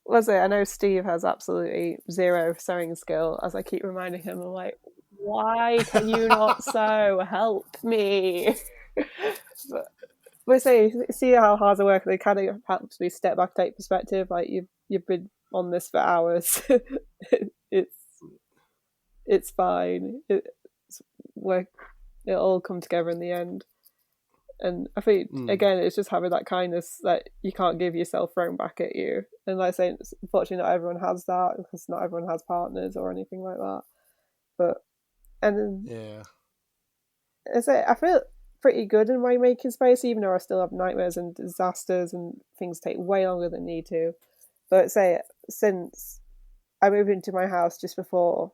Was it? I know Steve has absolutely zero sewing skill, as I keep reminding him. I'm like, why can you not sew? Help me. But see how hard I work. They kind of helps me step back, take perspective. Like you've been on this for hours. It's fine. It'll all come together in the end. And I think again, it's just having that kindness that you can't give yourself thrown back at you. And like I say, unfortunately, not everyone has that because not everyone has partners or anything like that. But yeah, I feel pretty good in my making space, even though I still have nightmares and disasters and things take way longer than need to. But since I moved into my house just before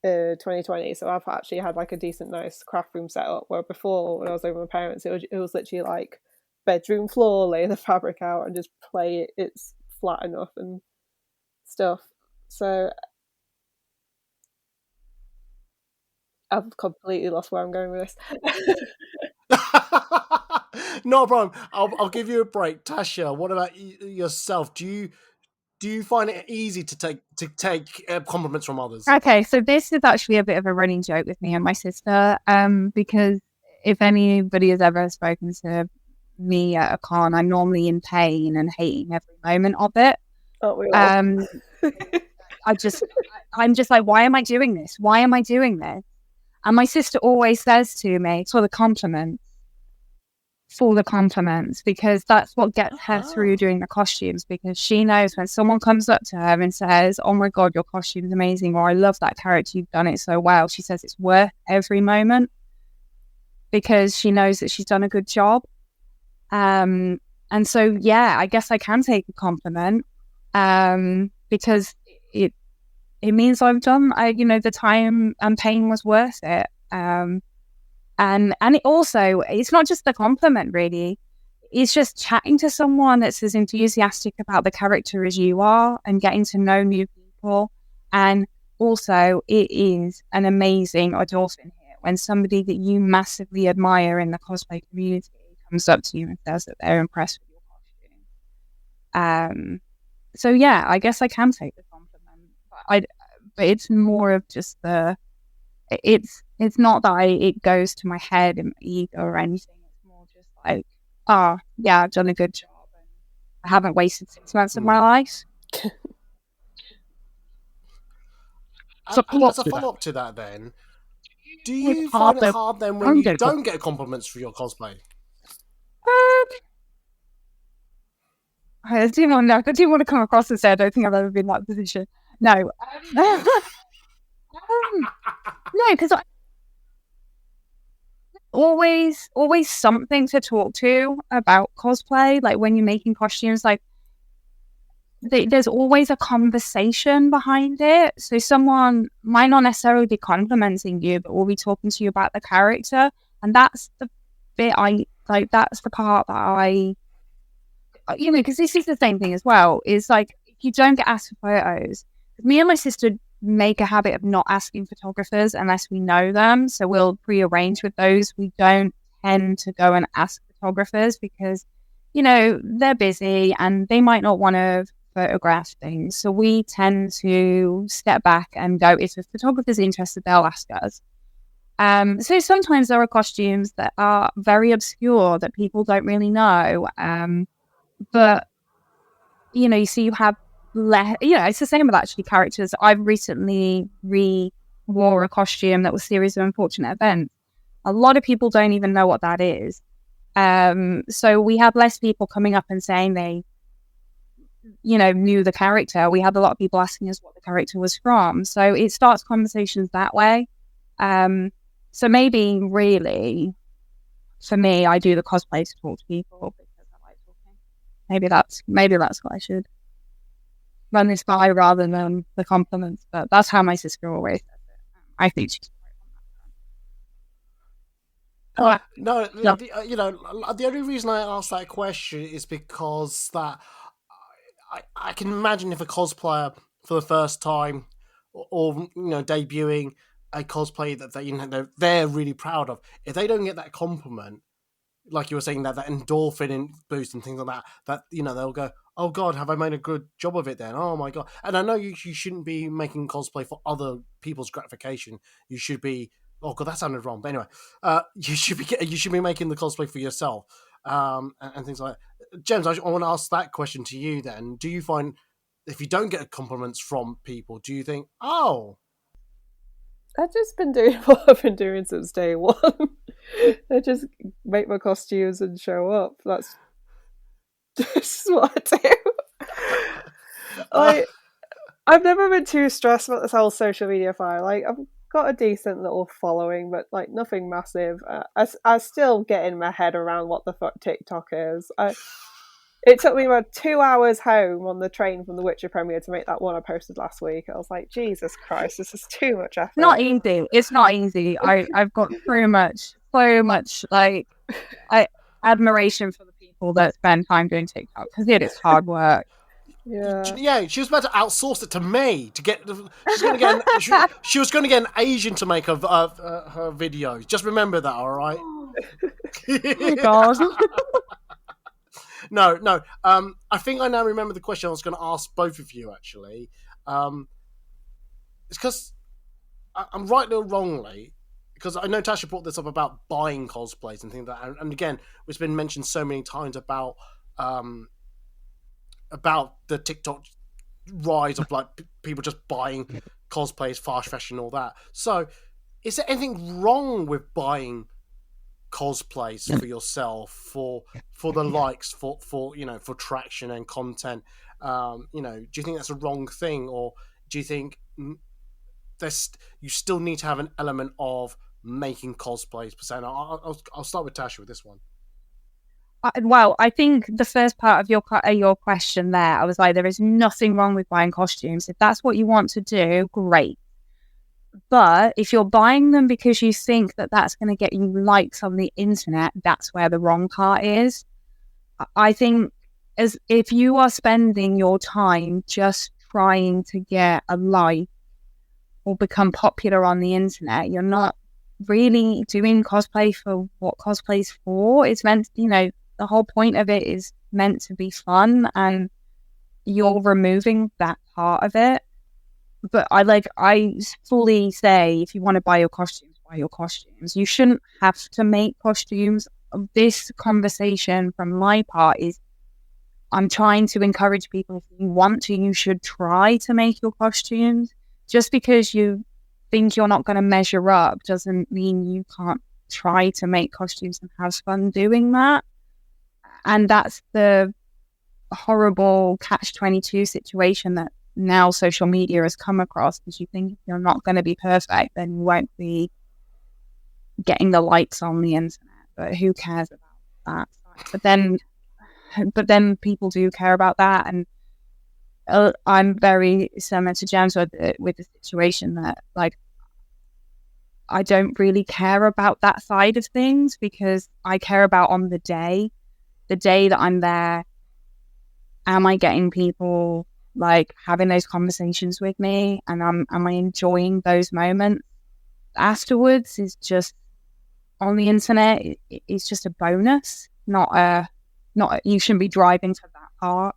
2020, so I've actually had like a decent nice craft room set up, where before when I was over with my parents it was literally like bedroom floor, lay the fabric out and just play it's flat enough and stuff. So I've completely lost where I'm going with this. No problem. I'll give you a break. Tasha, what about yourself? Do you find it easy to take compliments from others? Okay, so this is actually a bit of a running joke with me and my sister, because if anybody has ever spoken to me at a con, I'm normally in pain and hating every moment of it. I'm just like, why am I doing this? Why am I doing this? And my sister always says to me, for the compliments, because that's what gets her through doing the costumes, because she knows when someone comes up to her and says, oh my God, your costume is amazing, or I love that character, you've done it so well, she says it's worth every moment because she knows that she's done a good job. And so, yeah, I guess I can take a compliment because it means I've done, the time and pain was worth it. And it's not just the compliment, really. It's just chatting to someone that's as enthusiastic about the character as you are and getting to know new people. And also, it is an amazing endorphin here when somebody that you massively admire in the cosplay community comes up to you and says that they're impressed with your costume. So yeah, I guess I can take the compliment, but it's more of just it's not that it goes to my head and my ego or anything. It's more just like, yeah, I've done a good job and I haven't wasted 6 months of my life. So as a follow-up to that then, do you find it hard then when you don't get compliments for your cosplay? I didn't want to come across and say I don't think I've ever been in that position. No. No, because always something to talk to about cosplay. Like when you're making costumes, like there's always a conversation behind it. So someone might not necessarily be complimenting you, but will be talking to you about the character, and that's the bit that's the part that because this is the same thing as well, is like if you don't get asked for photos, me and my sister make a habit of not asking photographers unless we know them, so we'll pre-arrange with those. We don't tend to go and ask photographers because they're busy and they might not want to photograph things, so we tend to step back and go, if a photographer's interested, they'll ask us. So sometimes there are costumes that are very obscure that people don't really know, but you see, you have it's the same with actually characters. I've recently wore a costume that was Series of Unfortunate Events. A lot of people don't even know what that is. So we have less people coming up and saying they knew the character. We had a lot of people asking us what the character was from. So it starts conversations that way. So maybe really, for me, I do the cosplay to talk to people because I like talking. Maybe that's what I should run this by rather than the compliments. But that's how my sister always says it. I think she's right on that. No, the only reason I asked that question is because that I can imagine if a cosplayer for the first time or debuting a cosplay that they're really proud of, if they don't get that compliment, like you were saying, that endorphin boost and things like that they'll go, oh God, have I made a good job of it then? Oh my God. And I know you shouldn't be making cosplay for other people's gratification. You should be, oh God, that sounded wrong. But anyway, you should be making the cosplay for yourself, and things like that. James, I want to ask that question to you then. Do you find if you don't get compliments from people, do you think, oh, I've just been doing what I've been doing since day one. I just make my costumes and show up. That's just what I do. I've never been too stressed about this whole social media fire. Like, I've got a decent little following, but like nothing massive. I still get in my head around what the fuck TikTok is. It took me about 2 hours home on the train from the Witcher premiere to make that one I posted last week. I was like, Jesus Christ, this is too much effort. Not easy. It's not easy. I've got so much like admiration for the people that spend time doing TikTok because it is hard work. Yeah, she was about to outsource it to me to get. She was going to get an Asian to make her videos. Just remember that, all right? Oh God. No. I think I now remember the question I was going to ask both of you. Actually, it's because I'm rightly or wrongly, because I know Tasha brought this up about buying cosplays and things like that, and again, it's been mentioned so many times about the TikTok rise of like people just buying cosplays, fast fashion, all that. So, is there anything wrong with buying cosplays for yourself for the likes, for traction and content? Do you think that's a wrong thing, or do you think you still need to have an element of making cosplays per se? I'll start with Tasha with this one. Well, I think the first part of your question there, I was like, there is nothing wrong with buying costumes. If that's what you want to do, great. But if you're buying them because you think that that's going to get you likes on the internet, that's where the wrong part is. I think as if you are spending your time just trying to get a like or become popular on the internet, you're not really doing cosplay for what cosplay's for. It's meant, the whole point of it is meant to be fun, and you're removing that part of it. But I fully say, if you want to buy your costumes, buy your costumes. You shouldn't have to make costumes. This conversation from my part is, I'm trying to encourage people, if you want to, you should try to make your costumes. Just because you think you're not going to measure up doesn't mean you can't try to make costumes and have fun doing that. And that's the horrible catch-22 situation that now social media has come across, because you think if you're not going to be perfect, then you won't be getting the likes on the internet. But who cares about that? But then people do care about that, and I'm very similar to James with the situation that, like, I don't really care about that side of things, because I care about on the day that I'm there. Am I getting people like having those conversations with me, and am I enjoying those moments? Afterwards is just on the internet. It's just a bonus, not you shouldn't be driving to that part.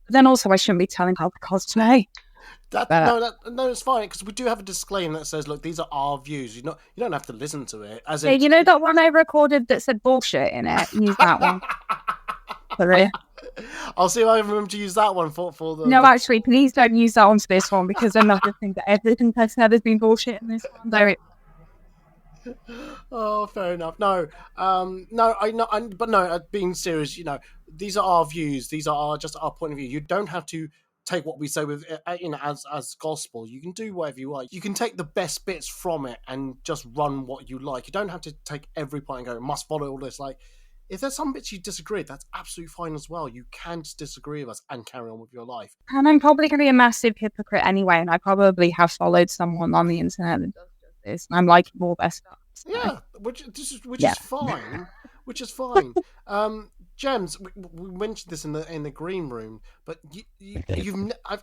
Then also, I shouldn't be telling how to cosplay. No, it's fine, because we do have a disclaimer that says, look, these are our views. You don't have to listen to it. As in... you know that one I recorded that said bullshit in it? Use that one. Sorry. I'll see if I remember to use that one for the... No, actually, please don't use that one for this one, because then I just think that everything I said has been bullshit in this one. Oh, fair enough. No, but no, being serious, these are our views. These are just our point of view. You don't have to take what we say with as gospel. You can do whatever you like. You can take the best bits from it and just run what you like. You don't have to take every point and go, must follow all this. Like, if there's some bits you disagree, that's absolutely fine as well. You can just disagree with us and carry on with your life. And I'm probably going to be a massive hypocrite anyway, and I probably have followed someone on the internet that does this, and I'm liking all their stuff. So. Yeah, which is fine. Which is fine. Gems, we mentioned this in the green room, but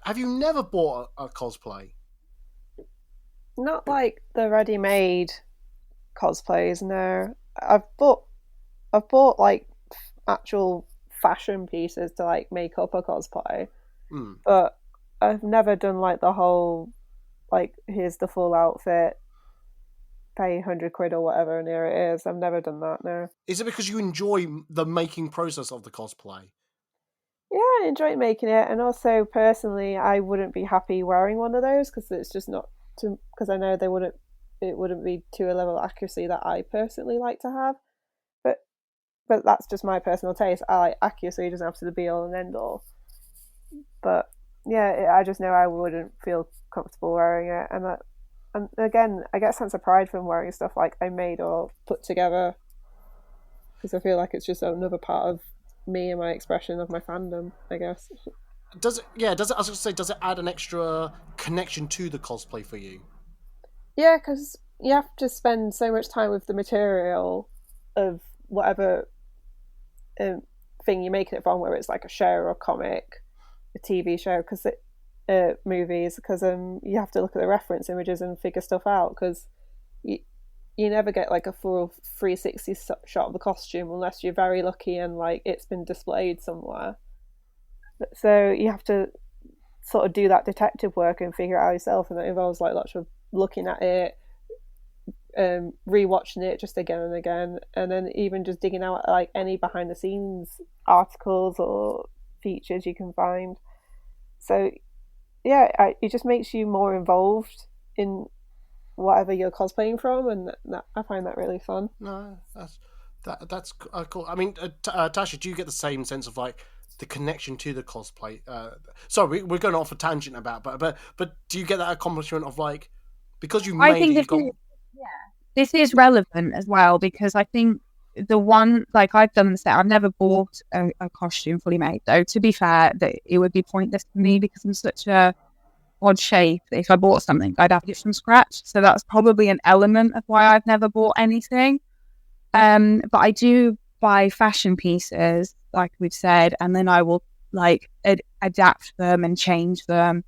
have you never bought a cosplay? Not like the ready-made cosplays. No, I've bought like actual fashion pieces to like make up a cosplay, but I've never done like the whole like here's the full outfit, pay £100 or whatever, and here it is. I've never done that. No. Is it because you enjoy the making process of the cosplay? Yeah, I enjoy making it, and also personally, I wouldn't be happy wearing one of those because it's just not to. Because I know it wouldn't be to a level of accuracy that I personally like to have. But that's just my personal taste. I like accuracy; it doesn't have to be all and end all. But yeah, I just know I wouldn't feel comfortable wearing it, and again, I get a sense of pride from wearing stuff like I made or put together because I feel like it's just another part of me and my expression of my fandom, I guess. Does it? I was going to say, does it add an extra connection to the cosplay for you? Yeah, because you have to spend so much time with the material of whatever thing you're making it from, whether it's like a show or a comic, a TV show, because movies, because you have to look at the reference images and figure stuff out, because you never get like a full 360 shot of the costume unless you're very lucky and like it's been displayed somewhere. So you have to sort of do that detective work and figure it out yourself, and that involves like lots of looking at it, rewatching it just again and again, and then even just digging out like any behind the scenes articles or features you can find. So yeah, it just makes you more involved in whatever you're cosplaying from, and I find that really fun. No, that's cool. I mean, Tasha, do you get the same sense of like the connection to the cosplay? Sorry, we're going off a tangent about, but do you get that accomplishment of like, because you made it? This is relevant as well, because I think the one, like I've done this, I've never bought a costume fully made, though. To be fair, that it would be pointless for me because I'm such a odd shape. If I bought something, I'd have to get from scratch. So that's probably an element of why I've never bought anything. But I do buy fashion pieces, like we've said, and then I will like adapt them and change them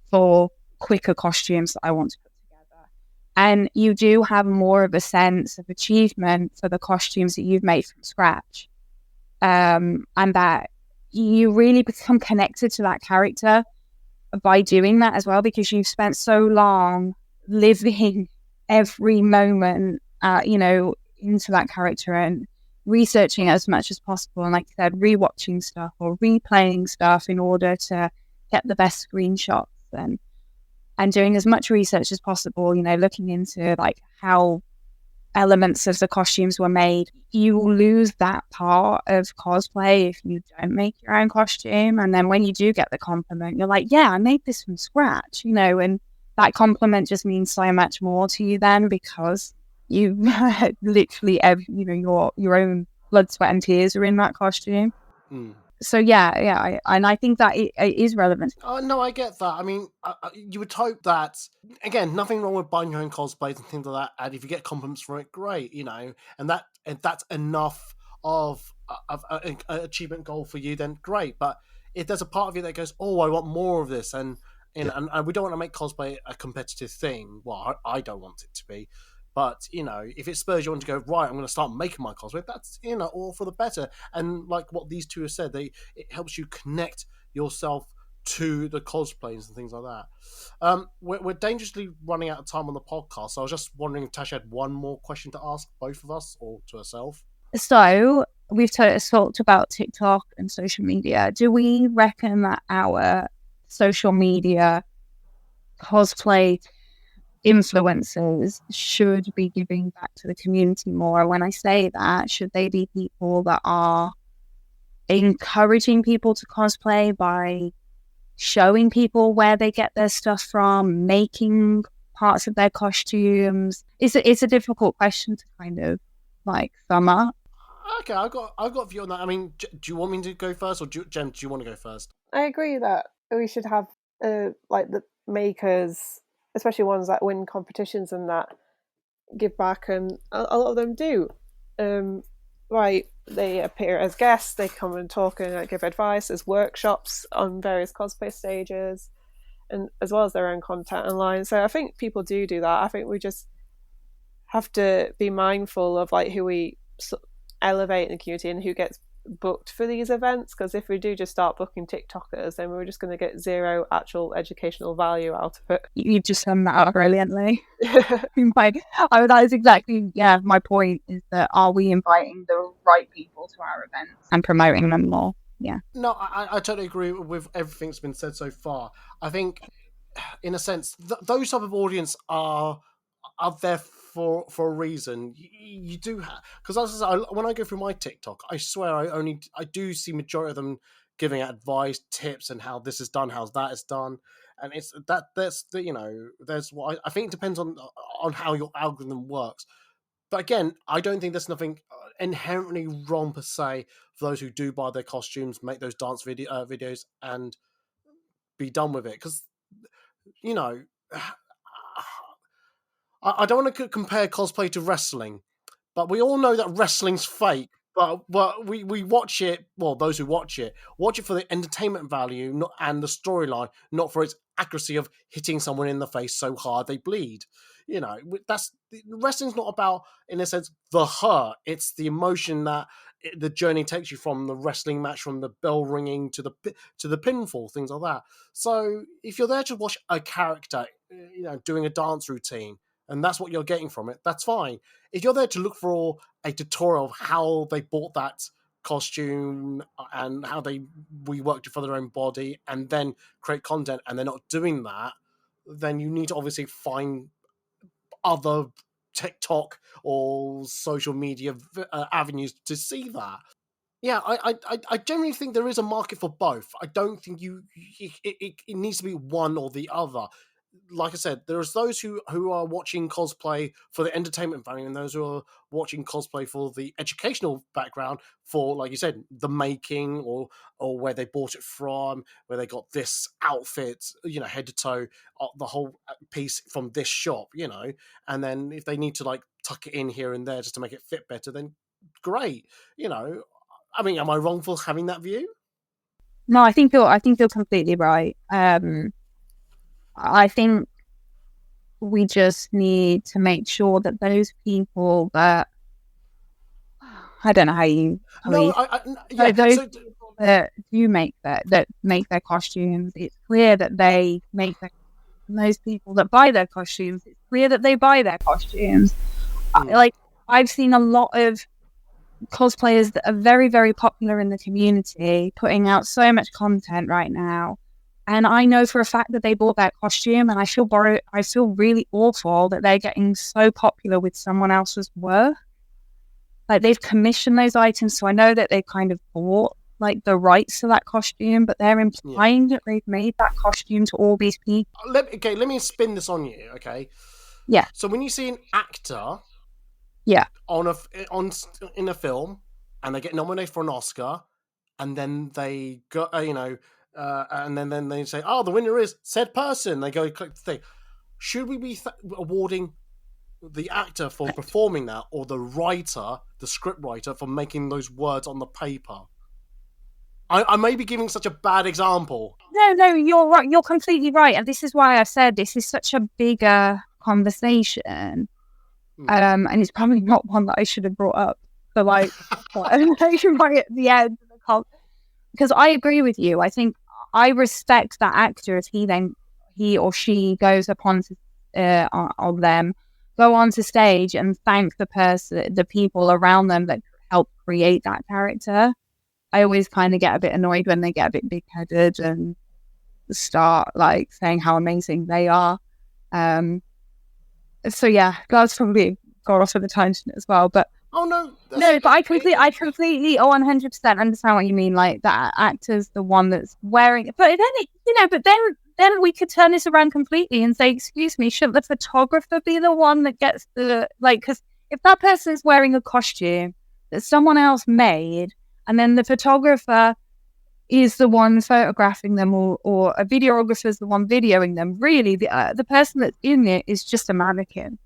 for quicker costumes that I want to put together. And you do have more of a sense of achievement for the costumes that you've made from scratch, and that you really become connected to that character by doing that as well, because you've spent so long living every moment, into that character and researching as much as possible. And like I said, rewatching stuff or replaying stuff in order to get the best screenshots and doing as much research as possible, looking into like how elements of the costumes were made. You lose that part of cosplay if you don't make your own costume. And then when you do get the compliment, you're like, yeah, I made this from scratch, and that compliment just means so much more to you then, because you literally, your own blood, sweat and tears are in that costume. So yeah, and I think that it is relevant. No, I get that. I mean, you would hope that, again, nothing wrong with buying your own cosplays and things like that. And if you get compliments for it, great, and that's enough of an achievement goal for you, then great. But if there's a part of you that goes, oh, I want more of this, and we don't want to make cosplay a competitive thing. Well, I don't want it to be. But, if it spurs you on to go, right, I'm going to start making my cosplay, that's, all for the better. And like what these two have said, it helps you connect yourself to the cosplays and things like that. We're dangerously running out of time on the podcast. So I was just wondering if Tasha had one more question to ask both of us or to herself. So we've talked about TikTok and social media. Do we reckon that our social media cosplay influencers should be giving back to the community more? When I say that, should they be people that are encouraging people to cosplay by showing people where they get their stuff from, making parts of their costumes. It's a difficult question to kind of like sum up. Okay, I've got a view on that. I mean, do you want me to go first, or Jem, do you want to go first? I agree that we should have like the makers, especially ones that win competitions and that, give back, and a lot of them do. Right, they appear as guests, they come and talk and give advice. There's workshops on various cosplay stages, and as well as their own content online. So I think people do that. I think we just have to be mindful of like who we elevate in the community and who gets booked for these events, because if we do just start booking TikTokers, then we're just going to get zero actual educational value out of it. You just summed that up brilliantly. Like, that is exactly my point, is that are we inviting the right people to our events and promoting them more? Yeah. No, I totally agree with everything that's been said so far. I think, in a sense, those type of audience are there for a reason. You do because when I go through my TikTok, I swear I do see majority of them giving advice, tips, and how this is done, how that is done, and it's that's the there's what I think it depends on how your algorithm works. But again, I don't think there's nothing inherently wrong per se for those who do buy their costumes, make those dance videos, and be done with it. Because I don't want to compare cosplay to wrestling, but we all know that wrestling's fake. But we watch it. Well, those who watch it for the entertainment value, and the storyline, not for its accuracy of hitting someone in the face so hard they bleed. Wrestling's not about, in a sense, the hurt. It's the emotion that the journey takes you from the wrestling match, from the bell ringing to the pinfall, things like that. So if you're there to watch a character, doing a dance routine, and that's what you're getting from it, that's fine. If you're there to look for a tutorial of how they bought that costume and how they reworked it for their own body and then create content, and they're not doing that, then you need to obviously find other TikTok or social media avenues to see that. Yeah, I generally think there is a market for both. I don't think it needs to be one or the other. Like I said, there's those who are watching cosplay for the entertainment value, and those who are watching cosplay for the educational background, for, like you said, the making or where they bought it from, where they got this outfit, head to toe, the whole piece from this shop, and then if they need to like tuck it in here and there just to make it fit better, then great. I mean, am I wrong for having that view? No, I think you're completely right. I think we just need to make sure that those people that, I don't know how you... No, those people that do make their costumes, it's clear that they make them. And those people that buy their costumes, it's clear that they buy their costumes. Like, I've seen a lot of cosplayers that are very, very popular in the community putting out so much content right now. And I know for a fact that they bought that costume, and I feel really awful that they're getting so popular with someone else's work. Like, they've commissioned those items, so I know that they kind of bought like the rights to that costume, but they're implying that they've made that costume to all these people. Let me spin this on you, okay? Yeah. So when you see an actor, in a film, and they get nominated for an Oscar, and then they go, and then they say, "Oh, the winner is said person." They go click the thing. Should we be awarding the actor for performing that, or the writer, the script writer, for making those words on the paper? I may be giving such a bad example. No, you're right. You're completely right, and this is why I said this is such a bigger conversation. And it's probably not one that I should have brought up. So like, right at the end of the call, because I agree with you. I think I respect that actor if he or she goes upon to go onto stage and thank the people around them that helped create that character. I always kind of get a bit annoyed when they get a bit big-headed and start like saying how amazing they are. So yeah, that's probably got off of the tangent as well. But Oh no, No, but I completely, 100% understand what you mean. Like that actor's the one that's wearing it. But then, then we could turn this around completely and say, excuse me, shouldn't the photographer be the one that gets the, like, because if that person is wearing a costume that someone else made, and then the photographer is the one photographing them, or a videographer is the one videoing them, really, the person that's in it is just a mannequin.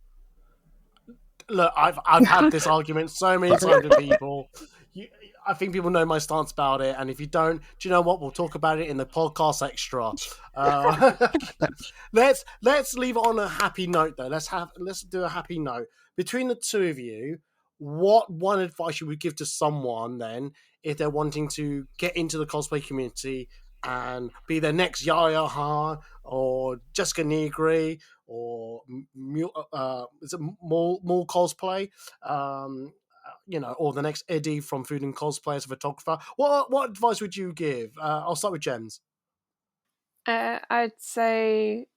Look, I've had this argument so many times with people. I think people know my stance about it, and if you don't, do you know what? We'll talk about it in the podcast extra. Let's leave it on a happy note, though. Let's do a happy note between the two of you. What one advice you would give to someone then if they're wanting to get into the cosplay community and be their next Yaya Han or Jessica Negri or is it more cosplay? Or the next Eddie from Food and Cosplay as a photographer. What advice would you give? I'll start with Gems. I'd say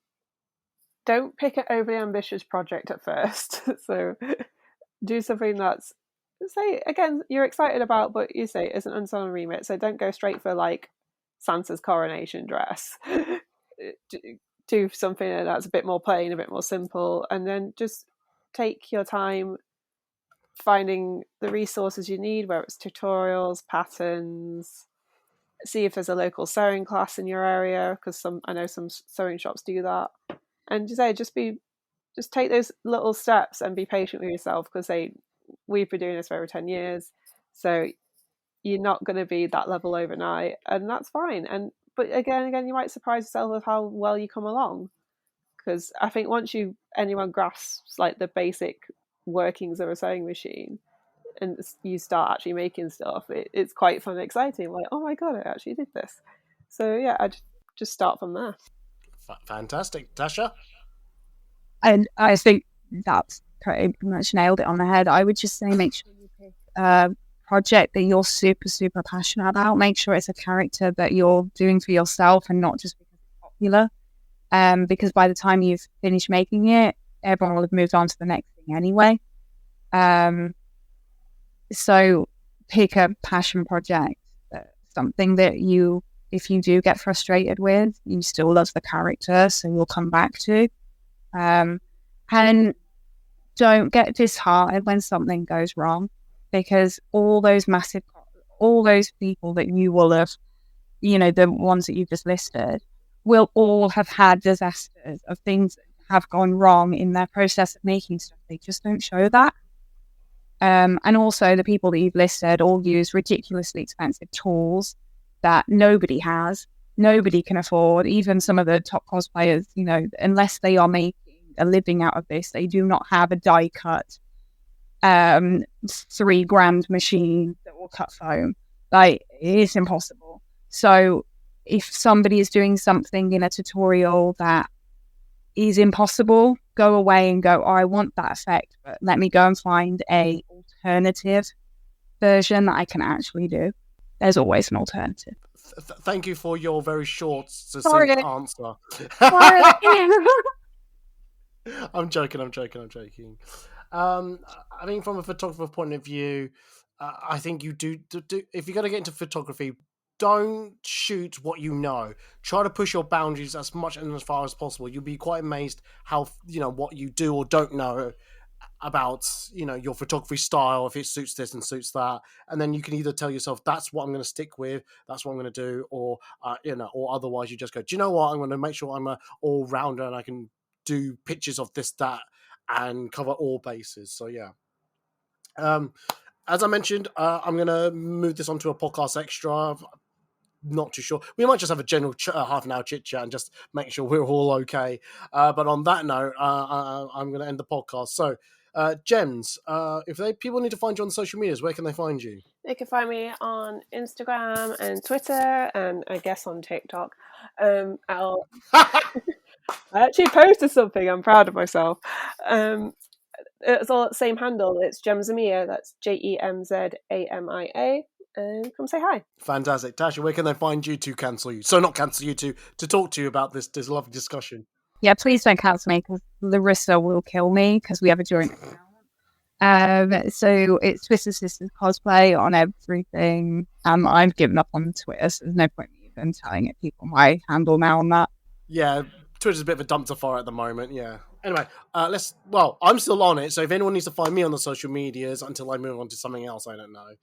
don't pick an overly ambitious project at first. So do something that's, say, again, you're excited about, but you say it's an unsung remit. So don't go straight for like Santa's coronation dress. Do something that's a bit more plain, a bit more simple, and then just take your time finding the resources you need, whether it's tutorials, patterns, see if there's a local sewing class in your area, because I know some sewing shops do that. And just take those little steps and be patient with yourself, because we've been doing this for over 10 years, so you're not going to be that level overnight, and that's fine. But again, you might surprise yourself with how well you come along, because I think once anyone grasps like the basic workings of a sewing machine and you start actually making stuff, it's quite fun and exciting. Like, oh my god, I actually did this. So yeah, I just start from there. Fantastic. Tasha? And I think that's pretty much nailed it on the head. I would just say make sure you pick a project that you're super, super passionate about. Make sure it's a character that you're doing for yourself and not just because it's popular. Because by the time you've finished making it, everyone will have moved on to the next thing anyway. So pick a passion project, something that if you do get frustrated with, you still love the character, so you'll come back to. And don't get disheartened when something goes wrong, because all those people that you will have, the ones that you've just listed, will all have had disasters of things that have gone wrong in their process of making stuff. They just don't show that. And also the people that you've listed all use ridiculously expensive tools that nobody can afford. Even some of the top cosplayers, unless they are making a living out of this, they do not have a die cut $3,000 machine that will cut foam. Like, it's impossible. So if somebody is doing something in a tutorial that is impossible, go away and go, oh, I want that effect, but let me go and find a alternative version that I can actually do. There's always an alternative. Thank you for your very short, succinct answer. I'm joking. I mean, from a photographer point of view, I think you do if you're going to get into photography, don't shoot what you know. Try to push your boundaries as much and as far as possible. You'll be quite amazed how, what you do or don't know about, your photography style, if it suits this and suits that. And then you can either tell yourself, that's what I'm going to stick with, that's what I'm going to do, or, or otherwise you just go, do you know what? I'm going to make sure I'm a all-rounder and I can do pictures of this, that, and cover all bases. So, yeah. As I mentioned, I'm going to move this onto a podcast extra. Not too sure. We might just have a general half an hour chit chat and just make sure we're all okay. But on that note, I'm going to end the podcast. So, Gems, if people need to find you on social medias, where can they find you? They can find me on Instagram and Twitter, and I guess on TikTok. I actually posted something. I'm proud of myself. It's all the same handle. It's Gemzamia. That's JEMZAMIA. And come say hi. Fantastic. Tasha, where can they find you to cancel you? So not cancel you, to talk to you about this lovely discussion. Yeah, please don't cancel me, because Larissa will kill me, because we have a joint account. So it's Twisted Sisters Cosplay on everything. I've given up on Twitter, so there's no point in even telling people my handle now on that. Yeah, Twitter's a bit of a dumpster fire at the moment, yeah. Anyway, I'm still on it, so if anyone needs to find me on the social medias until I move on to something else, I don't know.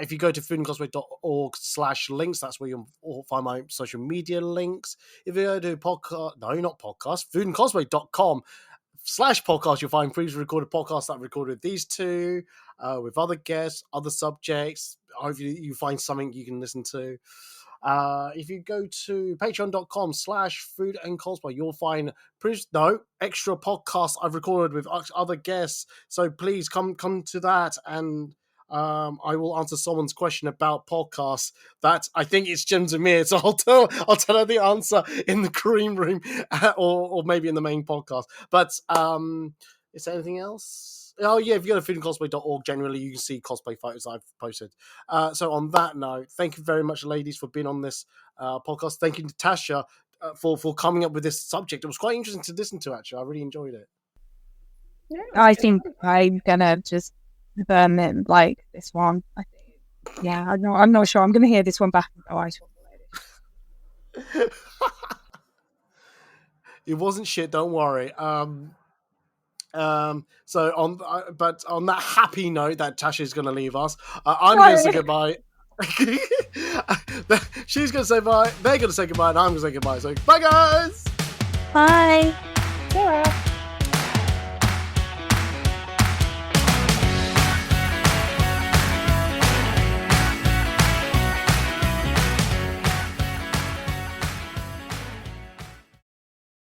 If you go to foodandcosplay.org/links, that's where you'll find my social media links. If you go to foodandcosplay.com/podcast, you'll find previously recorded podcasts that I've recorded these two, with other guests, other subjects. Hopefully you find something you can listen to. If you go to patreon.com/foodandcosplay, you'll find extra podcasts I've recorded with other guests. So please come to that, and I will answer someone's question about podcasts. That I think it's Jim's Amir, so I'll tell her the answer in the green room, or maybe in the main podcast. But is there anything else? Oh yeah, if you go to foodandcosplay.org, generally you can see cosplay photos I've posted. So on that note, thank you very much, ladies, for being on this podcast. Thank you, Natasha, for coming up with this subject. It was quite interesting to listen to, actually. I really enjoyed it. Yeah, I think I'm gonna just burn it like this one. I think, yeah, I'm not sure. I'm gonna hear this one back and go, I talk about it. It wasn't shit, don't worry. So on that happy note that Tasha's going to leave us, I'm going to say goodbye. She's going to say bye. They're going to say goodbye, and I'm going to say goodbye. So bye, guys. Bye. Yeah.